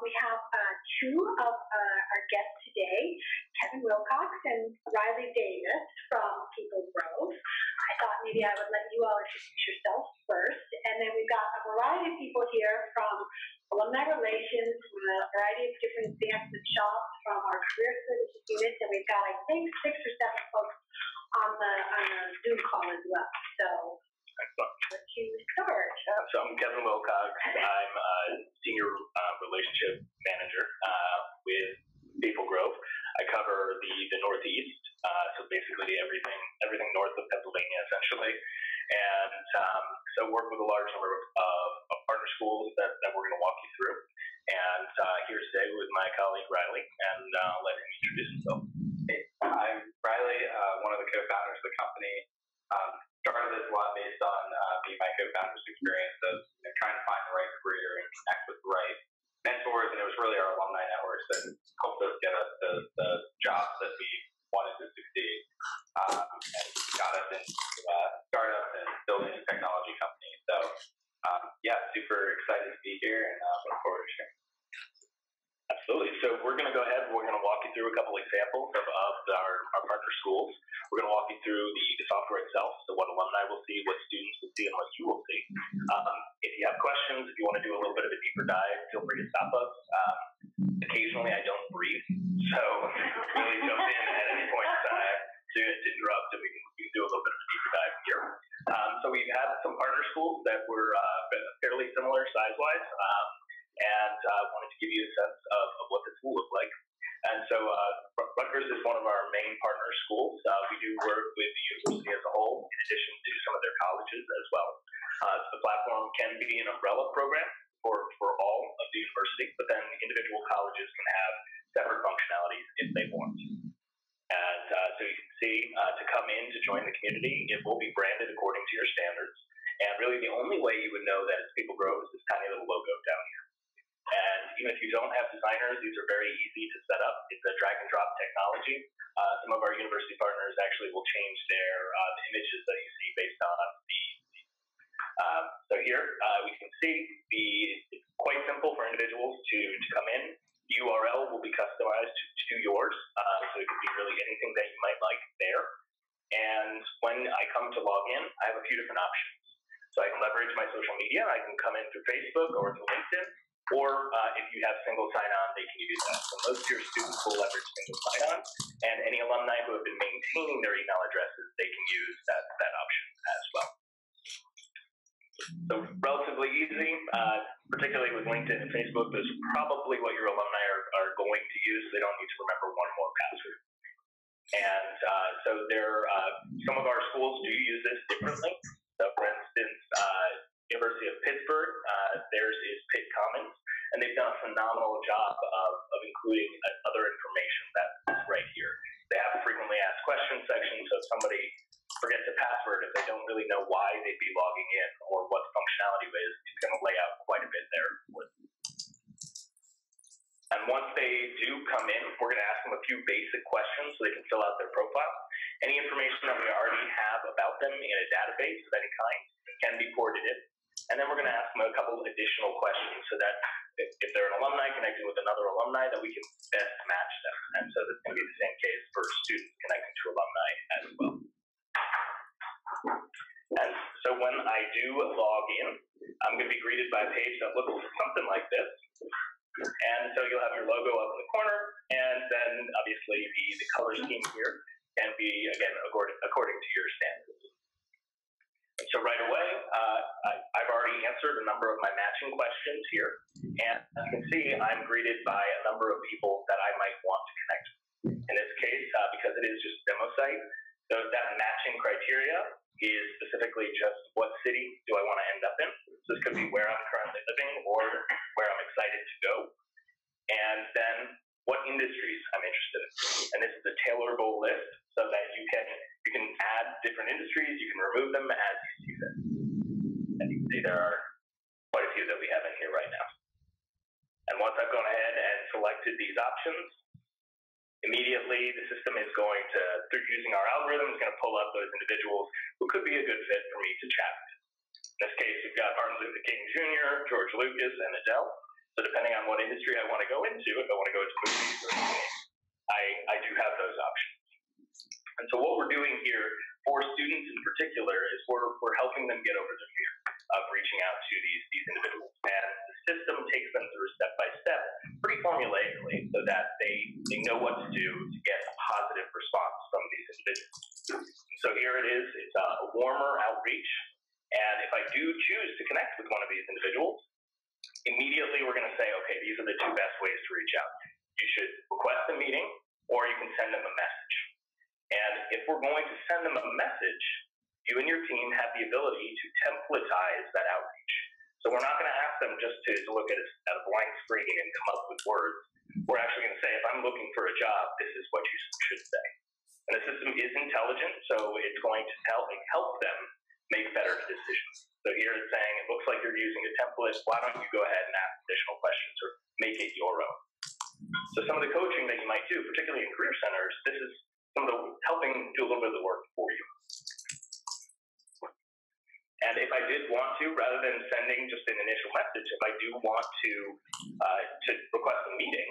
we have two of our guests today, Kevin Wilcox and Riley Davis from PeopleGrove. I thought maybe I would let you all introduce yourselves first, and then we've got a variety of people here from alumni relations, from a variety of different advancement shops, from our career services unit, and we've got, I think, 6 or 7 folks on the Zoom call as well. So let's start. So I'm Kevin Wilcox. I'm a senior relationship manager with PeopleGrove. I cover the Northeast, so basically everything north of Pennsylvania, essentially. And so work with a large number of partner schools that we're going to walk you through. And here today with my colleague Riley, and let him introduce himself. Hey, I'm Riley, one of the co-founders of the company. Started this a lot based on me and my co-founder's experience of trying to find the right career and connect with the right mentors, and it was really our alumni networks that helped us get us the jobs that we wanted to succeed, and got us into startups and building a technology company. So, super excited to be here, and look forward to sharing. Absolutely. So we're going to go ahead. We're going to walk you through a couple examples of our partner schools. We're going to walk you through the software itself, so what alumni will see, what students will see, and what you will see. If you have questions, if you want to do a little bit of a deeper dive, feel free to stop us. Occasionally, I don't breathe, so really jump in at any point to interrupt, and we can do a little bit of a deeper dive here. So we've had some partner schools that were fairly similar size-wise, and wanted to give you a sense of what this will look like. And so Rutgers is one of our main partner schools. We do work with the university as a whole, in addition to some of their colleges as well. So the platform can be an umbrella program for all of the university, but then individual colleges can have separate functionalities if they want. And so you can see, to come in to join the community, it will be branded according to your standards. And really the only way you would know that it's PeopleGrove is this tiny little logo down here. And even if you don't have designers, these are very easy to set up. It's a drag and drop technology. Some of our university partners actually will change the images that you see based on the so here we can see it's quite simple for individuals to come in. The URL will be customized to yours, so it could be really anything that you might like there. And when I come to log in, I have a few different options. So I can leverage my social media. I can come in through Facebook or through LinkedIn. Or if you have single sign-on, they can use that. So most of your students will leverage single sign-on, and any alumni who have been maintaining their email addresses, they can use that option as well. So relatively easy, particularly with LinkedIn and Facebook. Those are probably what your alumni are going to use. They don't need to remember one more password. And so some of our schools do use this differently. So for instance, University of Pittsburgh, theirs is Pitt Commons, and they've done a phenomenal job of including other information that's right here. They have a frequently asked questions section, so if somebody forgets a password, if they don't really know why they'd be logging in or what the functionality is, it's going to lay out quite a bit there for them. And once they do come in, we're going to ask them a few basic questions so they can fill out their profile. Any information that we already have about them in a database of any kind can be ported in. And then we're going to ask them a couple additional questions so that if they're an alumni connecting with another alumni, that we can best match them. And so that's going to be the same case for students connecting to alumni as well. And so when I do log in, I'm going to be greeted by a page that looks something like this. And so you'll have your logo up in the corner, and then obviously the color scheme here can be, again, according to your standards. So right away, I've already answered a number of my matching questions here, and as you can see, I'm greeted by a number of people that I might want to connect with. In this case, because it is just a demo site, so that matching criteria is specifically just what city do I want to end up in. So this could be where I'm currently living or where I'm excited to go, and then what industries I'm interested in. And this is a tailorable list so that you can add different industries, you can remove them as you see fit. And you can see there are quite a few that we have in here right now. And once I've gone ahead and selected these options, immediately the system is going to, through using our algorithm, is going to pull up those individuals who could be a good fit for me to chat with. In this case, we've got Martin Luther King Jr., George Lucas, and Adele. So So depending on what industry I want to go into, if I want to go into movies or gaming, I do have those options. And so what we're doing here for students in particular is we're helping them get over the fear of reaching out to these individuals. And the system takes them through step by step, pretty formulaically, so that they know what to do to get a positive response from these individuals. So here it is, it's a warmer outreach. And if I do choose to connect with one of these individuals, immediately we're going to say, okay, these are the two best ways to reach out. You should request a meeting, or you can send them a message. And if we're going to send them a message, you and your team have the ability to templatize that outreach. So we're not going to ask them just to look at a blank screen and come up with words. We're actually going to say, if I'm looking for a job, this is what you should say. And the system is intelligent, so it's going to help them make better decisions. So here it's saying, it looks like you're using a template. Why don't you go ahead and ask additional questions or make it your own? So some of the coaching that you might do, particularly in career centers, this is some of the helping do a little bit of the work for you. And if I did want to, rather than sending just an initial message, if I do want to request a meeting,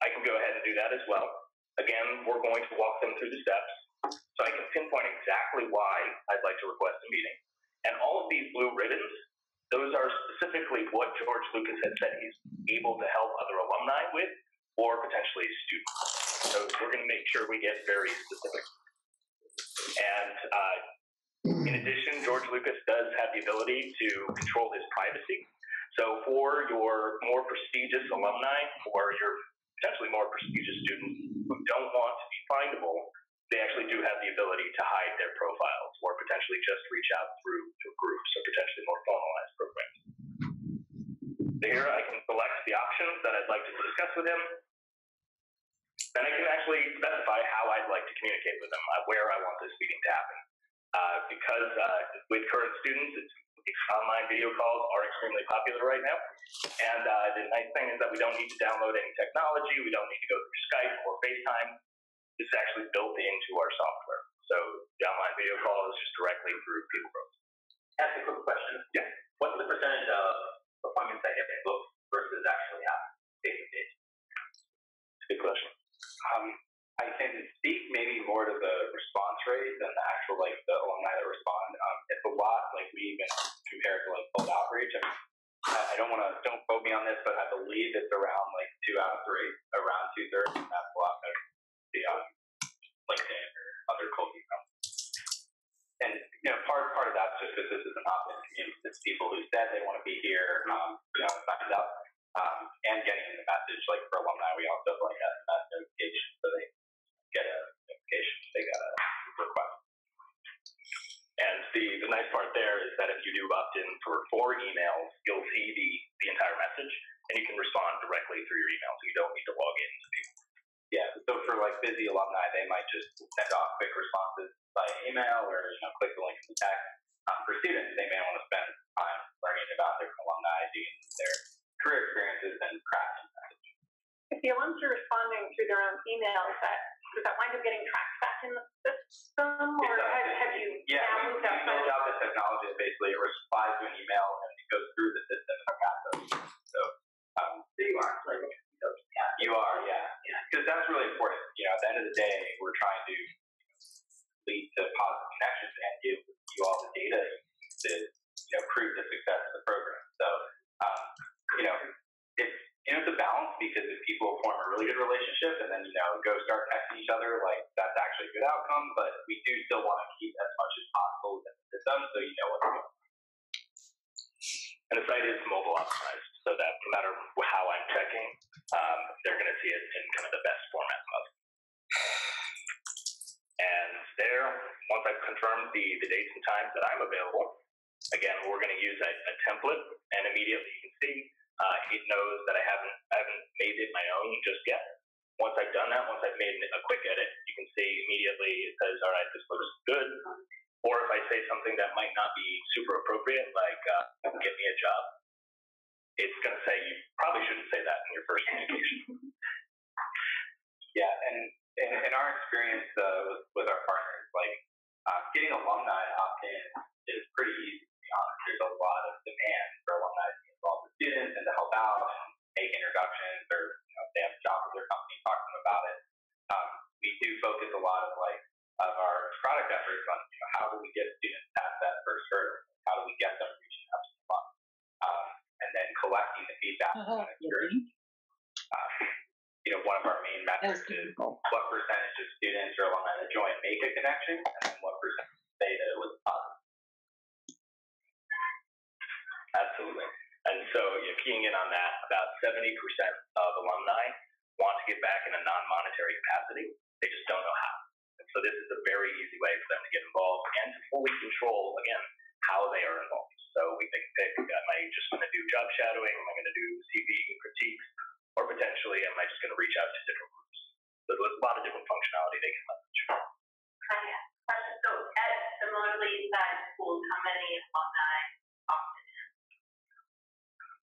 I can go ahead and do that as well. Again, we're going to walk them through the steps so I can pinpoint exactly why I'd like to request a meeting. And all of these blue ribbons, those are specifically what George Lucas had said he's able to help other alumni with, or potentially students. So we're going to make sure we get very specific. And in addition, George Lucas does have the ability to control his privacy. So for your more prestigious alumni, or your potentially more prestigious students who don't want to be findable, they actually do have the ability to hide their profiles, or potentially just reach out through groups or potentially more formalized programs. Here I can select the options that I'd like to discuss with him. Then I can actually specify how I'd like to communicate with them, where I want this meeting to happen. Because with current students, online video calls are extremely popular right now. And the nice thing is that we don't need to download any technology. We don't need to go through Skype or FaceTime. This is actually built into our software. So the online video call is just directly through PeopleGrove. Ask a quick question. Yeah. What's the percentage of appointments that get booked versus actually happen face-to-face? Good question. I can speak maybe more to the response rate than the actual, like, the alumni that respond. It's a lot, like, we even compare it to, like, cold outreach. I mean, don't quote me on this, but I believe it's around, like, 2 out of 3, around 2/3, and that's a lot better than the LinkedIn or other cold emails. And, you know, part of that's just because this is an opt-in community. It's people who said they want to be here, signed up, and getting the message. Like, for alumni, we also have, like, a notification, so they get a notification if they got a request. And the nice part there is that if you do opt in for 4 emails, you'll see the entire message, and you can respond directly through your email, so you don't need to log in to people. Yeah, so for, like, busy alumni, they might just send off quick responses by email or, click the link in the text. For students, they may want to spend time learning about their alumni, doing their career experiences, and crafting a message. If the alums are responding through their own email, does that wind up getting tracked back in the system, or have you now moved outside? Yeah, we built out the technology that basically it replies to an email and it goes through the system and tracks us. So you are, like, you are, yeah. Because that's really important. At the end of the day, we're trying to lead to positive connections and give you all the data to prove the success of the program. So it's a balance, because if people form a really good relationship and then go start texting each other, like, that's actually a good outcome. But we do still want to keep as much as possible within the system, so you know what's going on. And the site is mobile optimized, so that no matter how I'm checking, they're going to see it in kind of the best format possible. And there, once I've confirmed the dates and times that I'm available, again, we're going to use a template, and immediately you can see it knows that I haven't made it my own just yet. Once I've done that, once I've made a quick edit, you can see immediately it says, all right, this looks good. Or if I say something that might not be super appropriate, like, get me a job, it's going to say, you probably shouldn't say that in your first communication. Yeah, and in our experience with our partners, like, getting alumni to opt in is pretty easy, to be honest. There's a lot of demand for alumni to be involved with students and to help out and make introductions or if they have a job with their company, talk to them about it. We do focus a lot of our product efforts on how do we get students past that first hurdle? How do we get them reaching out to the fund? And then collecting the feedback on experience. One of our main metrics is what percentage of students or alumni that join make a connection, and then what percentage say that it was positive. Absolutely. And so, keying in on that, about 70% of alumni want to give back in a non-monetary capacity. They just don't know how. And so this is a very easy way for them to get involved and to fully control, again, how they are involved. So they can pick, am I just going to do job shadowing? Am I going to do CV critiques? Or potentially, am I just going to reach out to different groups? So there's a lot of different functionality they can leverage. Question. So at similarly sized schools, how many alumni often in?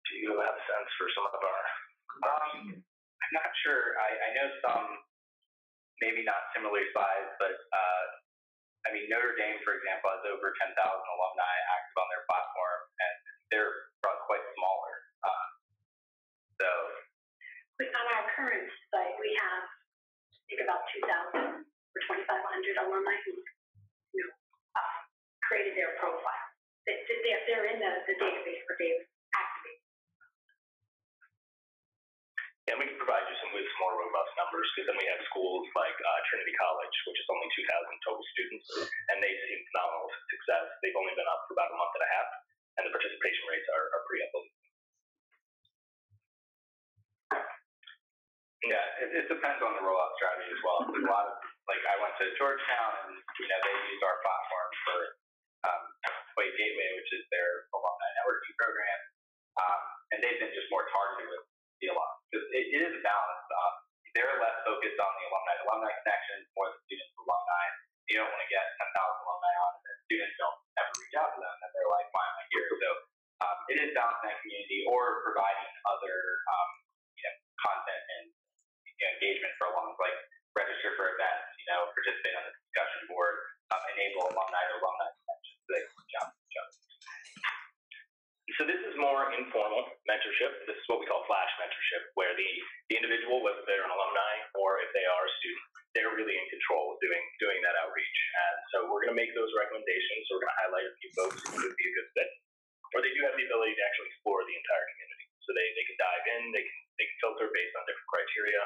Do you have a sense for some of our? I'm not sure. I know some, maybe not similarly sized, but Notre Dame, for example, has over 10,000 alumni active on their platform, and they're quite smaller. On our current site, we have, I think, about 2,000 or 2,500 alumni who created their profile. They're in the database for Dave Activate. And we can provide you with some more robust numbers, because then we have schools like Trinity College, which is only 2,000 total students, and they've seen phenomenal success. They've only been up for about a month and a half, and the participation rates are pretty unbelievable. Yeah, it depends on the rollout strategy as well. There's a lot of, I went to Georgetown, and they use our platform for Quake Gateway, which is their alumni networking program, and they've been just more targeted with the alumni. Because it is a balance. They're less focused on the alumni connections, more the students alumni. You don't want to get 10,000 alumni on, and then students don't ever reach out to them, and they're like, why am I here? So it is balancing that community or providing other content and engagement for alumni, like register for events, participate on the discussion board, enable alumni to alumni connections so they can reach out to each other. So this is more informal mentorship. This is what we call flash mentorship, where the individual, whether they're an alumni or if they are a student, they're really in control of doing that outreach. And so we're going to make those recommendations. So we're going to highlight a few folks who would be a good fit, or they do have the ability to actually explore the entire community. So they can dive in, they can filter based on different criteria.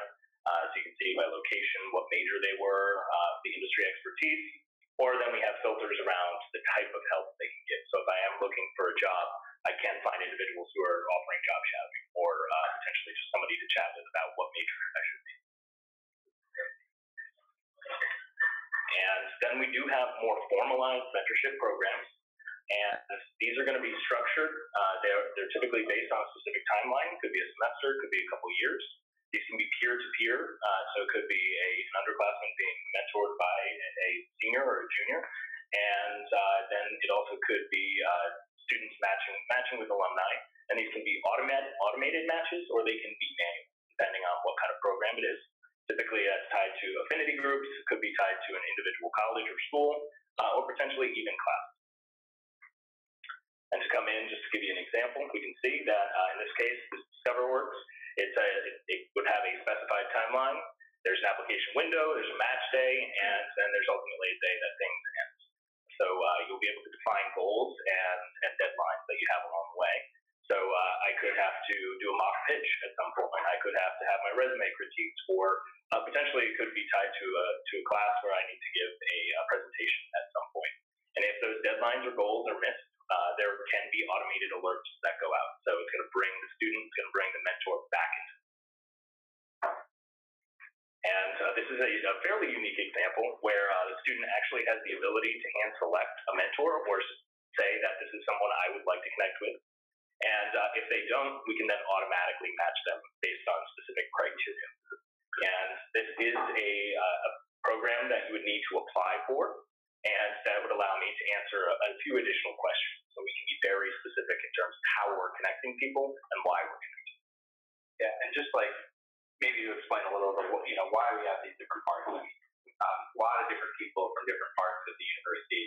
So you can see by location what major they were, the industry expertise, or then we have filters around the type of help they can get. So if I am looking for a job, I can find individuals who are offering job shadowing, or potentially just somebody to chat with about what major I should be. And then we do have more formalized mentorship programs, and these are going to be structured. They're typically based on a specific timeline. It could be a semester, it could be a couple years. These can be peer-to-peer, so it could be an underclassman being mentored by a senior or a junior, and then it also could be students matching with alumni, and these can be automated matches, or they can be manual, depending on what kind of program it is. Typically, that's tied to affinity groups, could be tied to an individual college or school, or potentially even classes. And to come in, just to give you an example, we can see that in this case, this Discover works. It would have a specified timeline. There's an application window, there's a match day, and then there's ultimately a day that things end. So you'll be able to define goals and deadlines that you have along the way. So I could have to do a mock pitch at some point. I could have to have my resume critiqued, or potentially it could be tied to a class where I need to give a presentation at some point. And if those deadlines or goals are missed, there can be automated alerts that go out. So it's going to bring the student, it's going to bring the mentor back into it. And this is a fairly unique example where the student actually has the ability to hand select a mentor, or say that this is someone I would like to connect with. And if they don't, we can then automatically match them based on specific criteria. And this is a program that you would need to apply for, and that would allow me to answer a few additional questions. So we can be very specific in terms of how we're connecting people and why we're connecting. Yeah, and just maybe to explain a little bit, why we have these different parts. A lot of different people from different parts of the university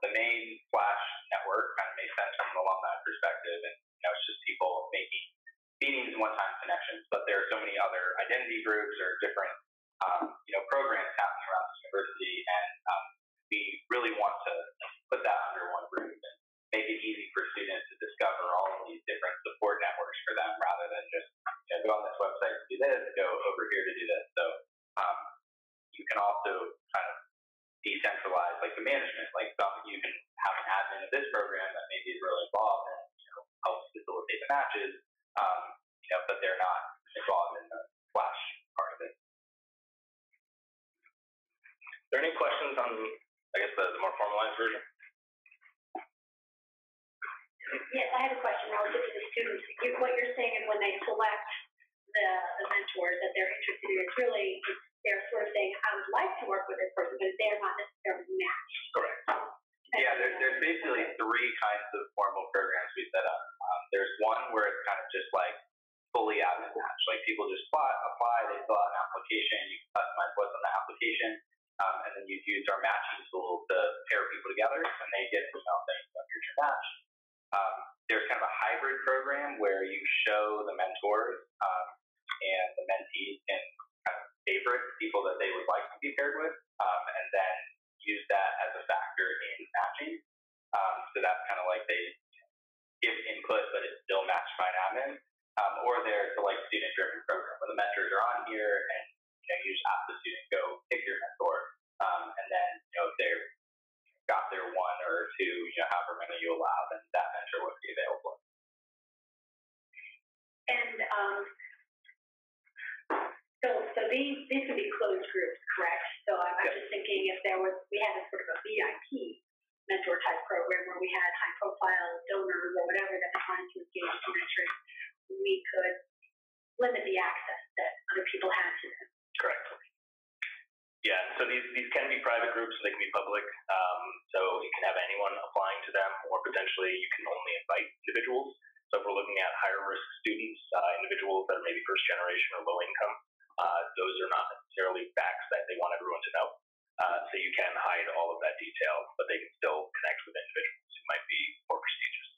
The main Flash network kind of makes sense from an alumni perspective, and it's just people making meetings and one-time connections. But there are so many other identity groups or different programs happening around the university, and we really want to put that under one roof and make it easy for students to discover all of these different support networks for them, rather than just go on this website to do this, go over here to do this. So you can also kind of decentralize like the management, like you can have an admin of this program that maybe is really involved and helps facilitate the matches, but they're not involved in the Flash part of it. Are there any questions on, I guess, the more formalized version? Yes, I have a question relative to the students. What you're saying is when they select the mentors that they're interested in, it's really, they're sort of saying, I would like to work with this person, but they're not necessarily matched. Correct. Yeah, there's basically three kinds of formal programs we set up. There's one where it's kind of just like fully admin match. Like people just apply, they fill out an application, you can customize what's on the application, and then you use our matching tool to pair people together, and they get an email saying, here's your match. There's kind of a hybrid program where you show the mentors and the mentees can kind of favorite people that they would like to be paired with, and then use that as a factor in matching. So that's kind of like they give input, but it's still matched by an admin. Or there's the like student-driven program where the mentors are on here, and you just ask the student go pick your mentor, and then if they're got their one or two, however many you allow, then that mentor would be available. And so these could be closed groups, correct? So I'm just thinking if we had a sort of a VIP mentor type program where we had high profile donors or whatever that wanted to engage in mentoring, we could limit the access that other people had to them. Correct. Yeah, so these can be private groups, they can be public, so you can have anyone applying to them, or potentially you can only invite individuals. So if we're looking at higher risk students, individuals that are maybe first generation or low income, those are not necessarily facts that they want everyone to know. So you can hide all of that detail, but they can still connect with individuals who might be more prestigious.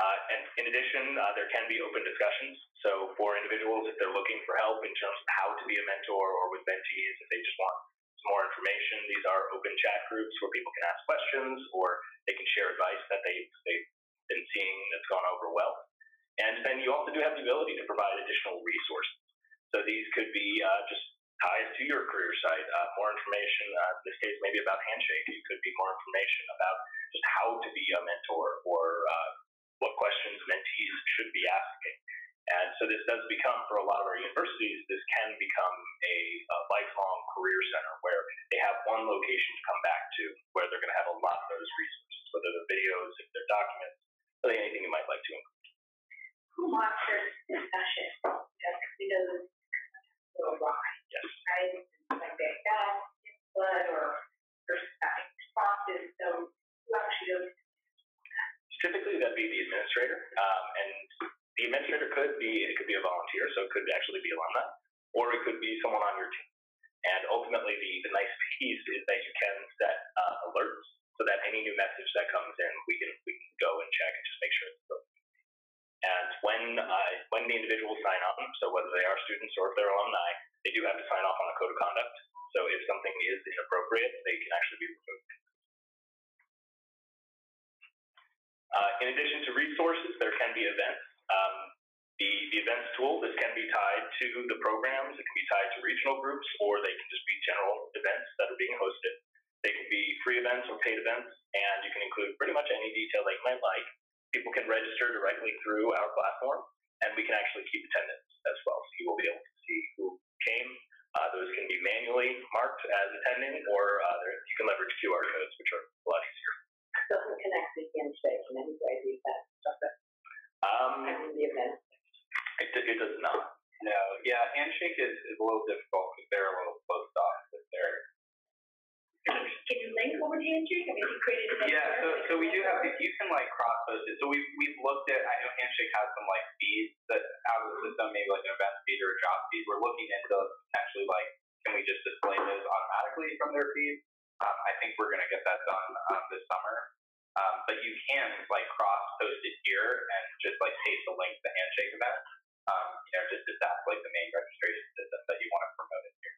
And in addition, there can be open discussions. So for individuals, if they're looking for help in terms of how to be a mentor, or with mentees, if they just want some more information, these are open chat groups where people can ask questions, or they can share advice that they've been seeing that's gone over well. And then you also do have the ability to provide additional resources. So these could be just ties to your career site, more information, in this case maybe about Handshake. It could be more information about just how to be a mentor, or what questions mentees should be asking. And so this does become, for a lot of our universities, this can become a lifelong career center where they have one location to come back to, where they're going to have a lot of those resources, whether they're videos, if they're documents, really anything you might like to include. Who monitors discussion? We know go awry. Yes. Right? Like that, blood or responses. So who actually goes? Typically, that'd be the administrator, and the administrator could be a volunteer, so it could actually be alumni, or it could be someone on your team. And ultimately, the nice piece is that you can set alerts so that any new message that comes in, we can go and check and just make sure it's appropriate. And when the individuals sign on, so whether they are students or if they're alumni, they do have to sign off on a code of conduct. So if something is inappropriate, they can actually be removed. In addition to resources, there can be events. The events tool, this can be tied to the programs. It can be tied to regional groups, or they can just be general events that are being hosted. They can be free events or paid events, and you can include pretty much any detail that you might like. People can register directly through our platform, and we can actually keep attendance as well. So you will be able to see who came. Those can be manually marked as attending, or you can leverage QR codes, which are a lot easier. Doesn't connect to Handshake in any way, do that stuff that the event. It does not. No, yeah, Handshake is a little difficult because they're a little closed off with their. Can you link over to Handshake? I mean, you created an so we do have, you can like cross post it. So we've looked at, I know Handshake has some like feeds that out of the system, maybe like an event feed or a job feed. We're looking into potentially like, can we just display those automatically from their feed? I think we're going to get that done this summer. But you can like cross-post it here and just like paste a link to the handshake event. Just if that's like the main registration system that you want to promote it here.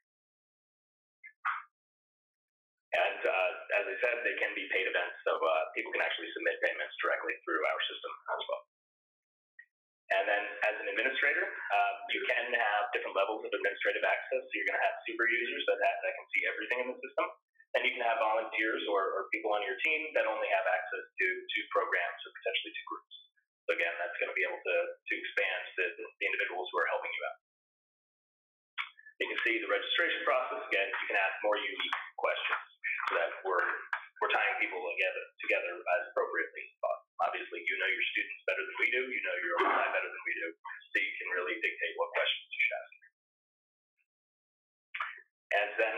And as I said, they can be paid events, so people can actually submit payments directly through our system as well. And then as an administrator, you can have different levels of administrative access. So you're going to have super users that can see everything in the system. And you can have volunteers or people on your team that only have access to programs or potentially to groups. So again, that's going to be able to expand the individuals who are helping you out. You can see the registration process. Again, you can ask more unique questions so that we're tying people together as appropriately as possible. Obviously, you know your students better than we do. You know your alumni better than we do. So you can really dictate what questions you should ask. And then,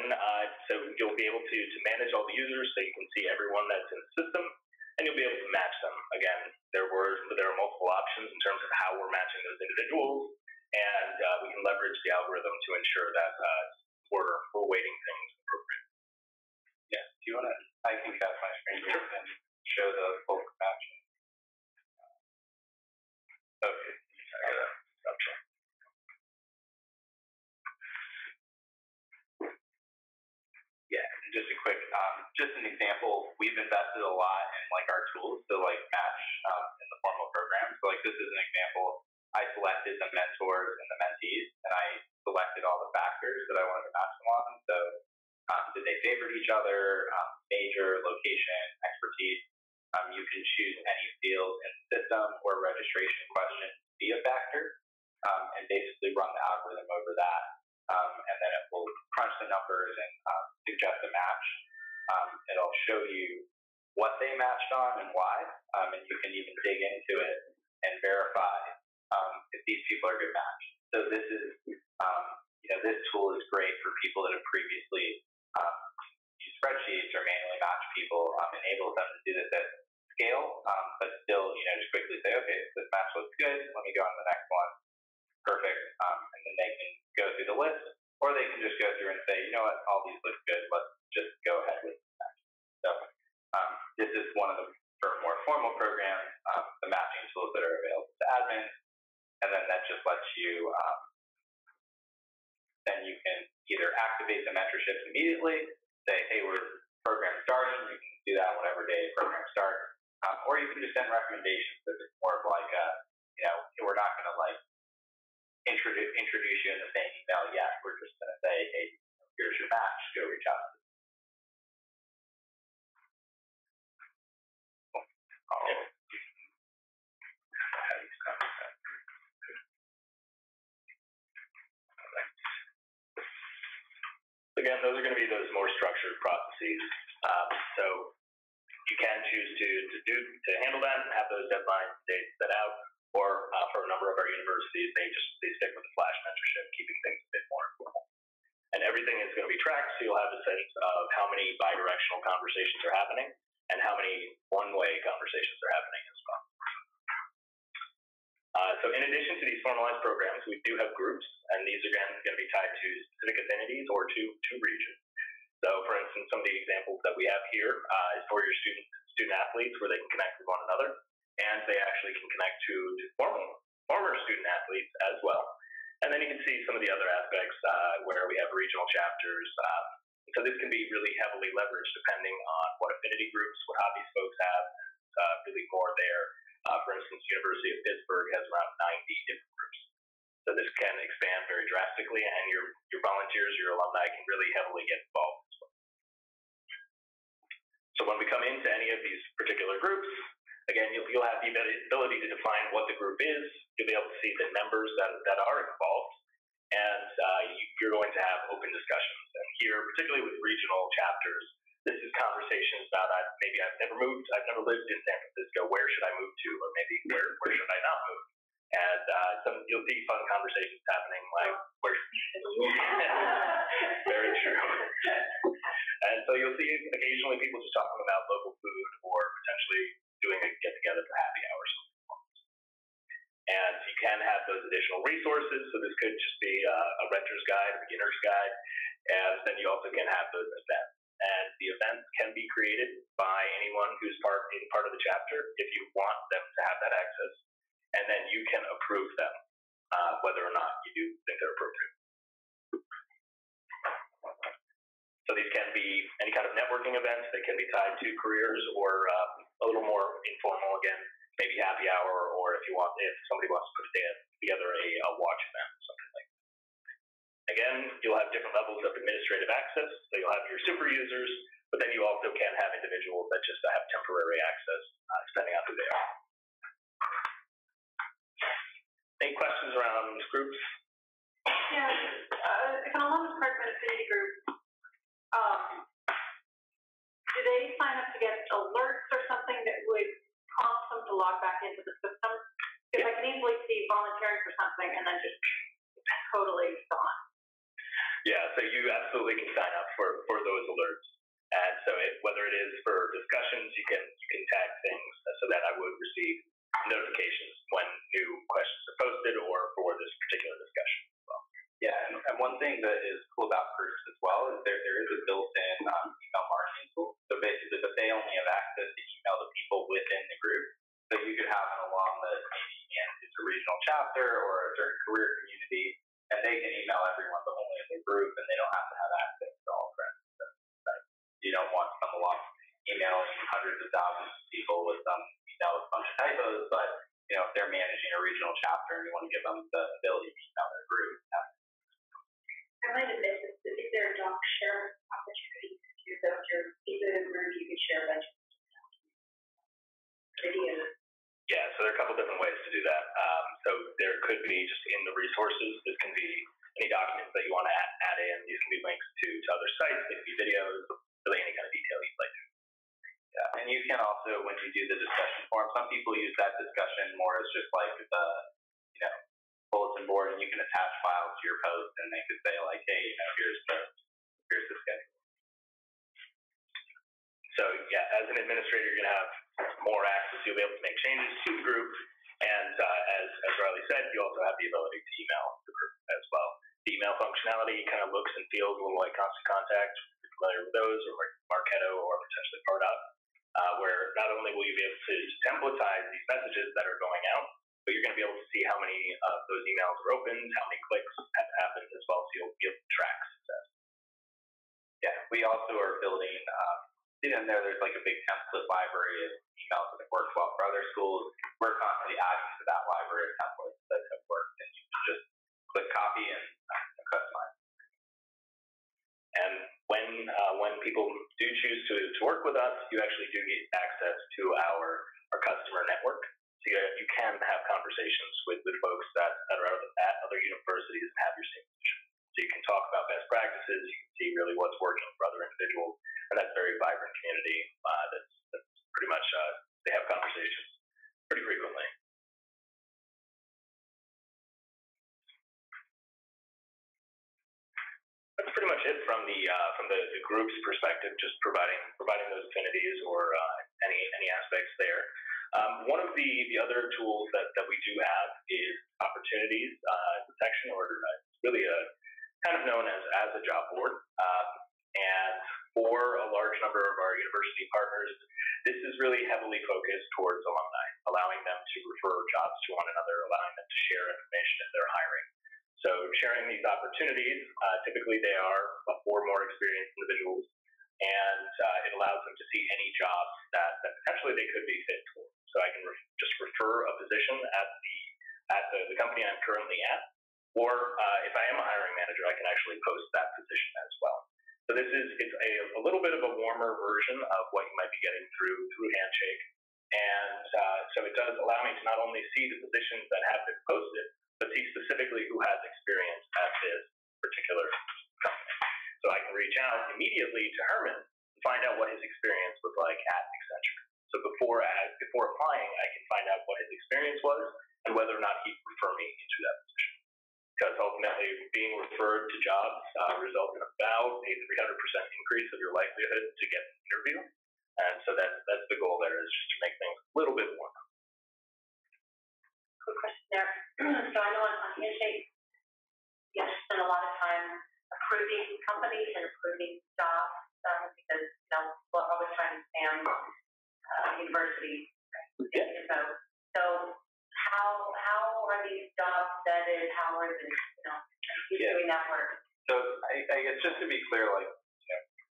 so you'll be able to manage all the users, so you can see everyone that's in the system, and you'll be able to match them. Again, there are multiple options in terms of how we're matching those individuals, and we can leverage the algorithm to ensure that we're weighting things appropriately. Yeah. Do you want to? I can cut my screen and show the bulk matching. Okay. I gotta stop sharing. Yeah, and just a quick, just an example. We've invested a lot in like our tools to like match in the formal program. So like this is an example. I selected the mentors and the mentees, and I selected all the factors that I wanted to match them on. So did they favor each other? Major, location, expertise. You can choose any field in the system or registration question to be a factor, and basically run the algorithm over that. And then it will crunch the numbers and suggest a match. It'll show you what they matched on and why, and you can even dig into it and verify if these people are a good match. So this is, this tool is great for people that have previously used spreadsheets or manually matched people, enables them to do this at scale, but still, just quickly say, okay, this match looks good, let me go on to the next one. Perfect. And then they can go through the list, or they can just go through and say, you know what, all these look good, let's just go ahead with that. So this is one of the, for more formal programs, the matching tools that are available to admins, and then that just lets you, then you can either activate the mentorships immediately, say, hey, we're program starting, you can do that whatever day program starts, or you can just send recommendations. If it's more of like a, we're not going to like introduce you in the same email yet. We're just going to say, hey, here's your match, go reach out to them. Again, those are going to be those more structured processes. So you can choose to handle that and have those deadlines dates set out, or for a number of our universities, they stick with the flash mentorship, keeping things a bit more informal. And everything is going to be tracked, so you'll have a sense of how many bidirectional conversations are happening and how many one-way conversations are happening as well. So in addition to these formalized programs, we do have groups, and these are again going to be tied to specific affinities or to regions. So for instance, some of the examples that we have here is for your student athletes, where they can connect with one another, and they actually can connect to former student athletes as well. And then you can see some of the other aspects where we have regional chapters. So this can be really heavily leveraged depending on what affinity groups, what hobbies folks have, and really more there. For instance, University of Pittsburgh has around 90 different groups. So this can expand very drastically, and your volunteers, your alumni can really heavily get involved as well. So when we come into any of these particular groups, again, you'll have the ability to define what the group is. You'll be able to see the members that are involved, and you're going to have open discussions. And here, particularly with regional chapters, this is conversations about maybe I've never lived in San Francisco. Where should I move to, or maybe where should I not move? And you'll see fun conversations happening like where. Very true. And so you'll see occasionally people just talking about local food or potentially doing a get together for happy hours. And you can have those additional resources. So this could just be a renter's guide, a beginner's guide, and then you also can have those events. and the events can be created by anyone who's part of the chapter if you want them to have that access, and then you can approve them, whether or not you do think they're appropriate. So these can be any kind of networking events. They can be tied to careers, or a little more informal, again, maybe happy hour, or if somebody wants to put together a watch event, something like that. Again, you'll have different levels of administrative access. So you'll have your super users, but then you also can have individuals that just have temporary access, depending on who they are. Any questions around groups? Yeah, if an alumnus partner affinity group, do they sign up to get alerts or something that would prompt them to log back into the system? Because I can easily see volunteering for something and then just totally gone. Yeah, so you absolutely can sign up for those alerts. And so whether it is for discussions, you can tag things so that I would receive notifications when new questions are posted or for this particular discussion as well. Yeah, and one thing that is cool about groups as well is there is a built-in email marketing tool. So basically, but they only have access to email the people within the group. So you could have an alum that maybe manages a regional chapter or a certain career community, and they can email everyone, but only in the group, and they don't have to have access to all friends. So, you don't want some alum emailing hundreds of thousands of people with some email with a bunch of typos, but if they're managing a regional chapter and you want to give them the ability to email their group. I might have missed this, but is there a doc share opportunity to so if you're either the group, you could share a bunch of videos? Yeah, so there are a couple different ways to do that. So there could be just in the resources. This can be any documents that you want to add in. These can be links to other sites. They can be videos, really any kind of detail you'd like to. Yeah, and you can also, when you do the discussion forum, some people use that discussion more as just like the bulletin board, and you can attach files to your post, and they could say like, hey, here's the schedule. So yeah, as an administrator, you're gonna have more access. You'll be able to make changes to the group, and as Riley said, you also have the ability to email the group as well. The email functionality kind of looks and feels a little like Constant Contact. If you're familiar with those, or Marketo, or potentially Pardot, where not only will you be able to templatize these messages that are going out, but you're going to be able to see how many of those emails are opened, how many clicks have happened as well, so you'll be able to track success. Yeah, we also are building, in there's like a big template library of emails that have worked well for other schools. We're constantly adding to that library of templates that have worked, and you can just click copy and customize. And when people do choose to work with us, you actually do get access to our customer network. So you can have conversations with folks that are at other universities and have your same position. So you can talk about best practices. You can see really what's working for other individuals, and that's a very vibrant community. That's pretty much they have conversations pretty frequently. That's pretty much it from the group's perspective, just providing those affinities or any aspects there. One of the other tools that we do have is opportunities section, or it's really kind of known as a job board. And for a large number of our university partners, this is really heavily focused towards alumni, allowing them to refer jobs to one another, allowing them to share information if they're hiring. So sharing these opportunities, typically they are for more experienced individuals, and it allows them to see any jobs that potentially they could be fit for. So I can just refer a position at the company I'm currently at, or if I am a hiring manager, I can actually post that position as well. So it's a little bit of a warmer version of what you might be getting through Handshake, and so it does allow me to not only see the positions that have been posted, but see specifically who has experience at this particular company. So I can reach out immediately to Herman and find out what his experience was like at Accenture. So before applying, I can find out what his experience was and whether or not he'd refer me into that position. Because ultimately, being referred to jobs results in about a 300% increase of your likelihood to get an interview. And so that's the goal there, is just to make things a little bit warmer. Quick question there. So I know on Handshake, you have to spend a lot of time approving companies and approving jobs. because, we're always trying to spam university info. So how are these jobs vetted? How are the, who's doing that work? So I guess just to be clear, like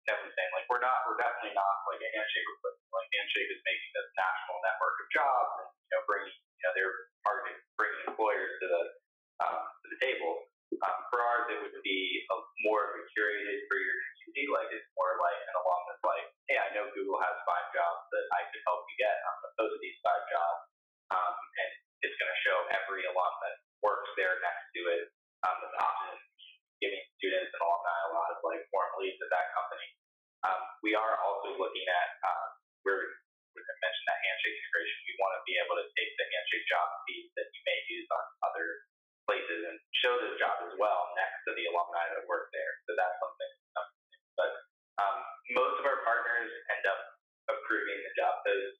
Kevin's saying, like we're definitely not like a handshake replacement. Like Handshake is making this national network of jobs and bringing they're bringing employers to the table. For ours, it would be more of a curated for your community. Like it's more like along this like, hey, I know Google has 5 jobs that I could help you get. I'm going to post these 5 jobs, and it's going to show every alum that works there next to it. That's often giving students and alumni a lot of like warm leads at that company. We are also looking at we mentioned that handshake integration. We want to be able to take the handshake job feeds that you may use on other places and show those jobs as well next to the alumni that work there. So that's something. But most of our partners end up approving the job posts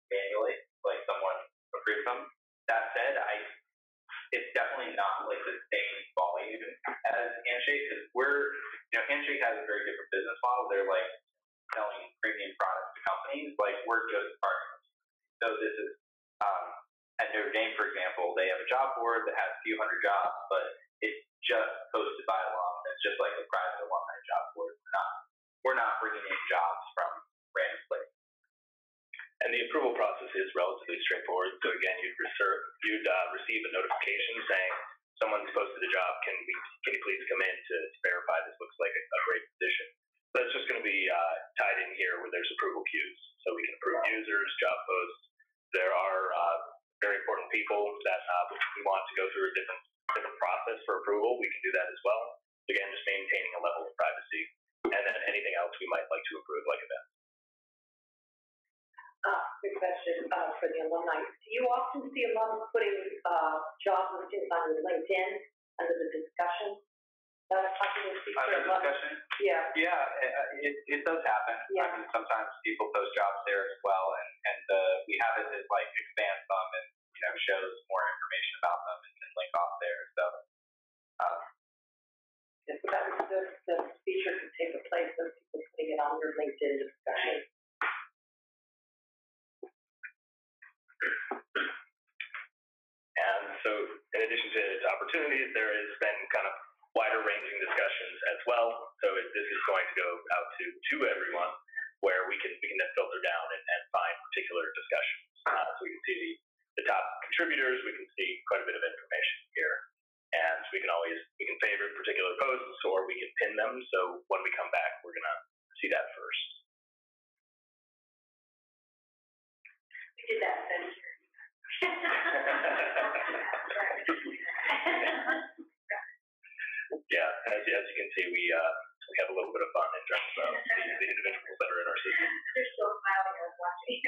manually, like someone approves them. That said, it's definitely not like the same volume as Handshake because Handshake has a very different business model. They're like selling premium products to companies. Like we're just partners. So this is at Notre Dame, for example, they have a job board that has a few hundred jobs, but it's just posted by alum. It's just like a private alumni job board. We're not bringing in jobs from random places. And the approval process is relatively straightforward. So again, you'd receive a notification saying someone's posted a job. Can you please come in to verify this looks like a great position? So it's just going to be tied in here where there's approval queues. So we can approve users, job posts. There are very important people that we want to go through a different process for approval. We can do that as well. Again, just maintaining a level of privacy. And then anything else we might like to approve, like events. Quick question for the alumni. Do you often see alums putting job listings on LinkedIn under the discussion? That's something to see under discussion? Yeah. Yeah, it does happen. Yeah. I mean, sometimes people post jobs there as well, and we have it that like expands them and shows more information about them and can link off there. So. Yes, the feature could take the place of people putting it on their LinkedIn discussion. And so, in addition to opportunities, there has been kind of wider ranging discussions as well. So this is going to go out to everyone, where we can then filter down and find particular discussions. So we can see the top contributors. We can see quite a bit of information here, and we can favorite particular posts or we can pin them. So when we come back, we're gonna see that first. We did that then. Yeah, as you can see, we have a little bit of fun in terms of the individuals that are in our system. They're still smiling as watching.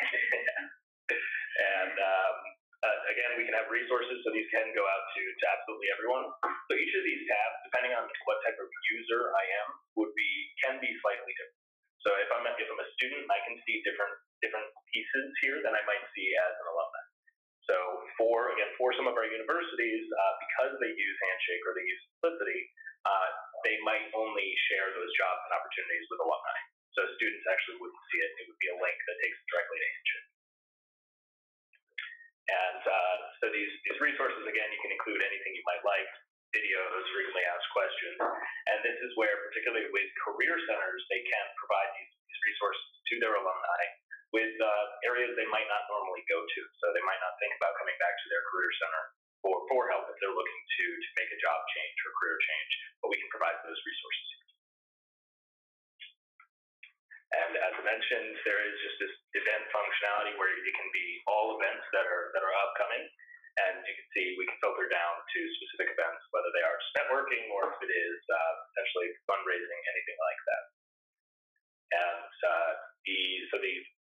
And again, we can have resources, so these can go out to absolutely everyone. So each of these tabs, depending on what type of user I am, can be slightly different. So if I'm a student, I can see different pieces here than I might see as an alumni. So for some of our universities, because they use Handshake or they use Simplicity, they might only share those jobs and opportunities with alumni. So students actually wouldn't see it. It would be a link that takes them directly to Handshake. And so these resources, again, you can include anything you might like, videos, frequently asked questions. And this is where, particularly with career centers, they can provide these resources to their alumni with areas they might not normally go to. So they might not think about coming back to their career center for help if they're looking to make a job change or career change, but we can provide those resources. And as mentioned, there is just this event functionality where it can be all events that are upcoming, and you can see we can filter down to specific events, whether they are just networking or if it is potentially fundraising, anything like that. And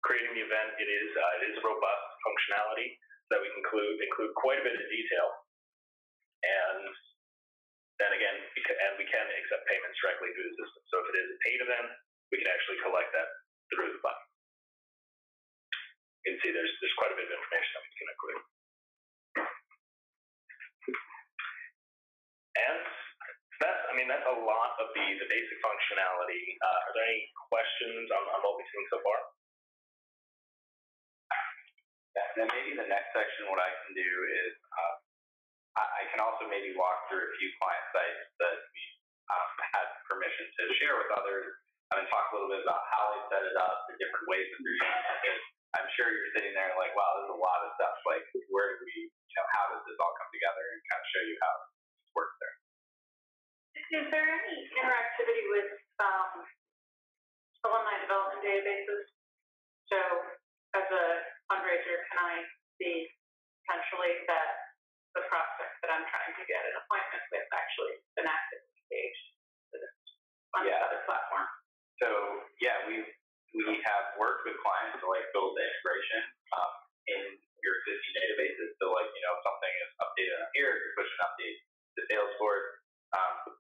creating the event, it is a robust functionality that we can include quite a bit of detail. And then again, we can accept payments directly through the system. So if it is a paid event, we can actually collect that through the button. You can see there's quite a bit of information that we can include. And that's, I mean, that's a lot of the basic functionality. Are there any questions on what we've seen so far? Yeah, and then maybe the next section, what I can do is I can also maybe walk through a few client sites that we had permission to share with others, and talk a little bit about how they set it up, the different ways that they're using it. Because I'm sure you're sitting there like, wow, there's a lot of stuff. Like, where do we, how does this all come together, and kind of show you how it works there. Is there any interactivity with alumni development databases? So, as a fundraiser, can I see potentially that the prospect that I'm trying to get an appointment with actually been actively engaged on this other platform? So yeah, we have worked with clients to like build the integration in your existing databases. So like, if something is updated on here, you push an update to Salesforce.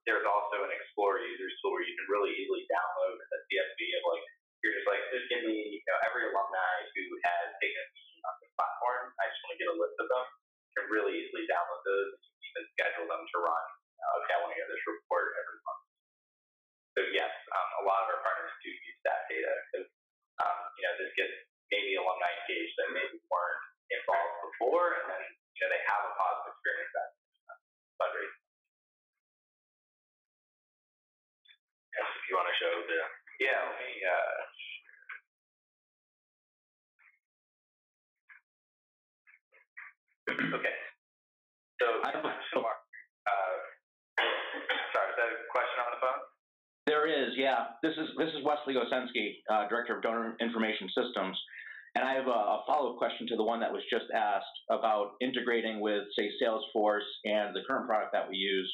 There's also an Explore users tool where you can really easily download a CSV of like, you're just like, just give me every alumni who has taken a meeting on this platform. I just want to get a list of them. You can really easily download those. You can even schedule them to run. Okay, I want to get this report every month. So yes, a lot of our partners do use that data because this gets maybe alumni engaged that maybe weren't involved before, and then they have a positive experience at fundraising. Yes, if you want to show the let me. Okay. So I have sorry, is that a question on the phone? There is, yeah. This is Wesley Gosensky, Director of Donor Information Systems, and I have a follow-up question to the one that was just asked about integrating with, say, Salesforce and the current product that we use,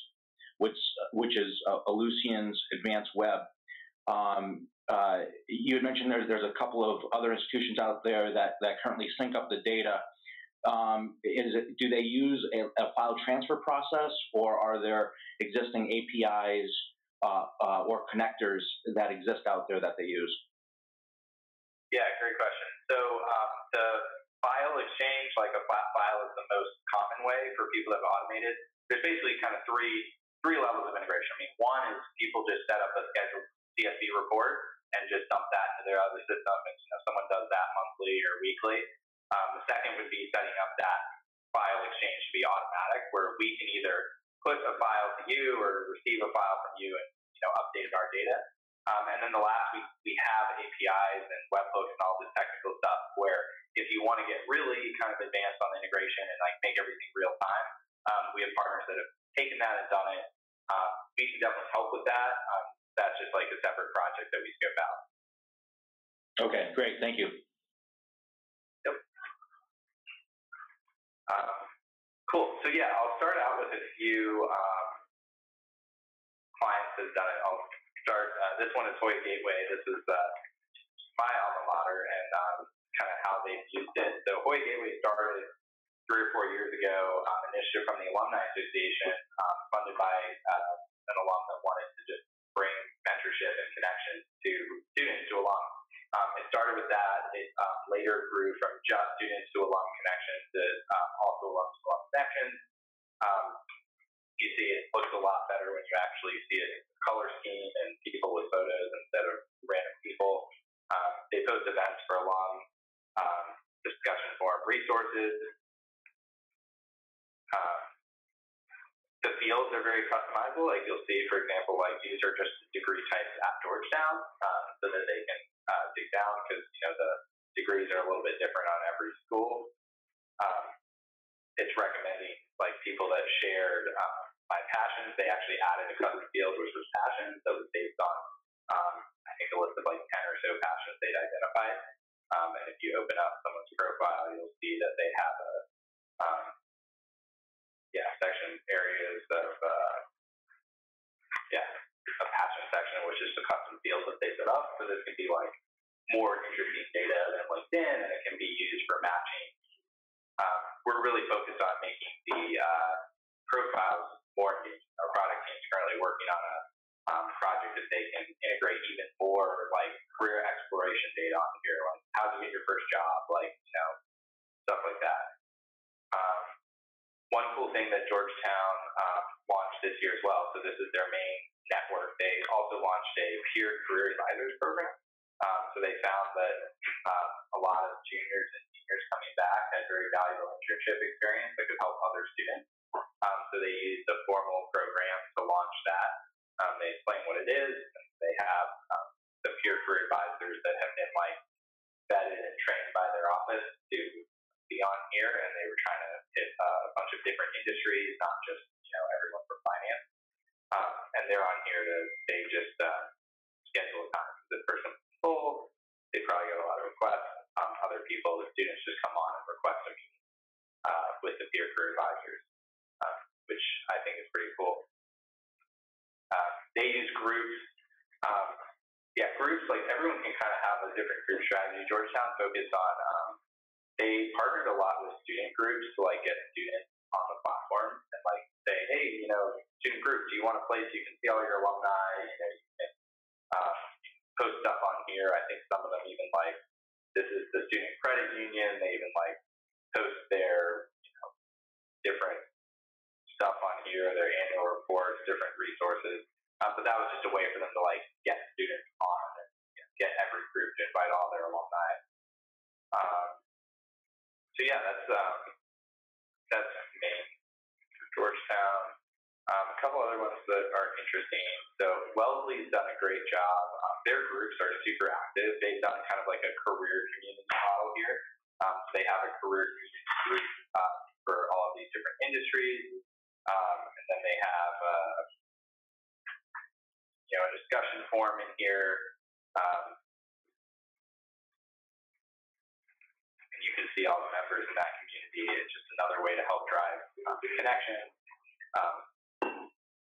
which is Ellucian's Advanced Web. You had mentioned there's a couple of other institutions out there that currently sync up the data. Do they use a file transfer process, or are there existing APIs or connectors that exist out there that they use? Yeah, great question. So the file exchange, like a flat file, is the most common way for people that have automated. There's basically kind of three levels of integration. I mean, one is people just set up a scheduled CSV report and just dump that into their other system, and someone does that monthly or weekly. The second would be setting up that file exchange to be automatic, where we can either put a file to you or receive a file from you and update our data. And then the last, we have APIs and webhooks and all this technical stuff where if you want to get really kind of advanced on the integration and like make everything real time, we have partners that have taken that and done it. We can definitely help with that. That's just like a separate project that we scope out. Okay, great. Thank you. Yep. Cool. So yeah, I'll start out with a few clients that have done it. I'll start. This one is Hoya Gateway. This is my alma mater and kind of how they've used it. So Hoya Gateway started 3 or 4 years ago, an initiative from the Alumni Association, funded by an alum that wanted to just bring mentorship and connection to students to alum. It started with that. It later grew from just students to alum connections to also alum to alum connections. You see it looks a lot better when you actually see it in color scheme and people with photos instead of random people. They post events for alum, discussion forum resources. The fields are very customizable. Like you'll see, for example, like these are just degree types at Georgetown, so that they can dig down because the degrees are a little bit different on every school. It's recommending like people that shared my passions. They actually added a custom field which was passions that was based on I think a list of like 10 or so passions they'd identified. And if you open up someone's profile, you'll see that they have a section areas of a passion section, which is the custom field that they set up. So this can be like more interesting data than LinkedIn, and it can be used for matching. We're really focused on making the profiles more engaging. Our product team is currently working on a project that they can integrate even more like career exploration data on here, like how to get your first job, like stuff like that. One cool thing that Georgetown launched this year as well, so this is their main network, they also launched a peer career advisors program. So they found that a lot of juniors and seniors coming back had very valuable internship experience that could help other students. So they used a formal program to launch that. They explain what it is. And they have the peer career advisors that have been like vetted and trained by their office to be on here, and they were trying to hit a bunch of different industries, not just everyone from finance. And they're on here to just schedule a time. This person's full. They probably get a lot of requests. Other people, the students just come on and request a meeting with the peer career advisors, which I think is pretty cool. They use groups. Groups, like everyone can kind of have a different group strategy. Georgetown focused on, they partnered a lot with student groups to like get students on the platform and like say, hey, student group, do you want a place you can see all your alumni? You can post stuff on here. I think some of them even like, this is the student credit union. They even like post their different stuff on here, their annual reports, different resources. But that was just a way for them to like get students on and get every group to invite all their alumni. That's main for Georgetown. A couple other ones that are interesting. So Wellesley's done a great job. Their groups are super active. They've done kind of like a career community model here. So they have a career community group for all of these different industries. And then they have a discussion forum in here. And you can see all the members in that community. It's just another way to help drive connection.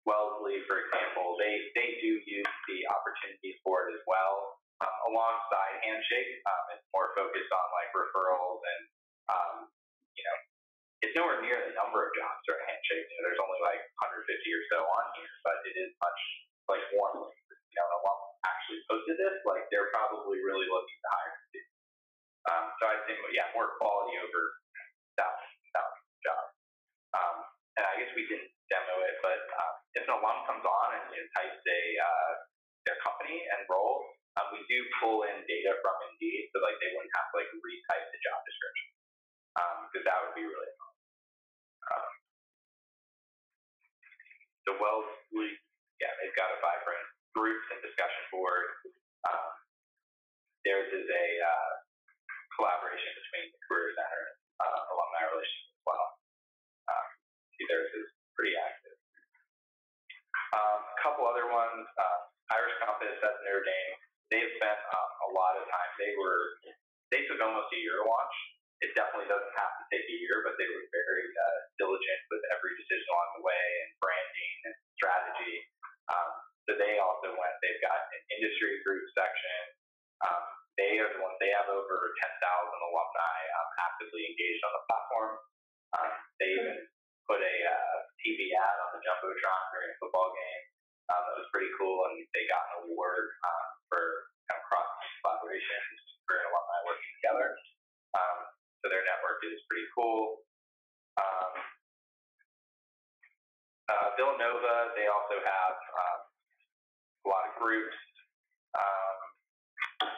Wellesley, for example, they do use the opportunities board as well, alongside Handshake. It's more focused on like referrals and it's nowhere near the number of jobs for Handshake. There's only like 150 or so on here, but it is much like warmly. An alum actually posted this, like they're probably really looking to hire students. So I'd say, more quality over thousand jobs. And I guess we didn't demo it, but if an alum comes on and types their company and role, we do pull in data from Indeed, so like they wouldn't have to like retype the job description, because that would be really annoying. So Wellesley, they've got a vibrant groups and discussion board. Theirs is a collaboration between the Career Center and alumni relations as well. Theirs is pretty active. A couple other ones, Irish Compass at Notre Dame, they've spent a lot of time. They took almost a year to launch. It definitely doesn't have to take a year, but they were very diligent with every decision along the way and branding and strategy. So they also they've got an industry group section. They are the ones, they have over 10,000 alumni actively engaged on the platform. They even put a TV ad on the Jumbotron during a football game. That was pretty cool, and they got an award for kind of cross-team collaboration for alumni working together. So their network is pretty cool. Villanova, they also have a lot of groups,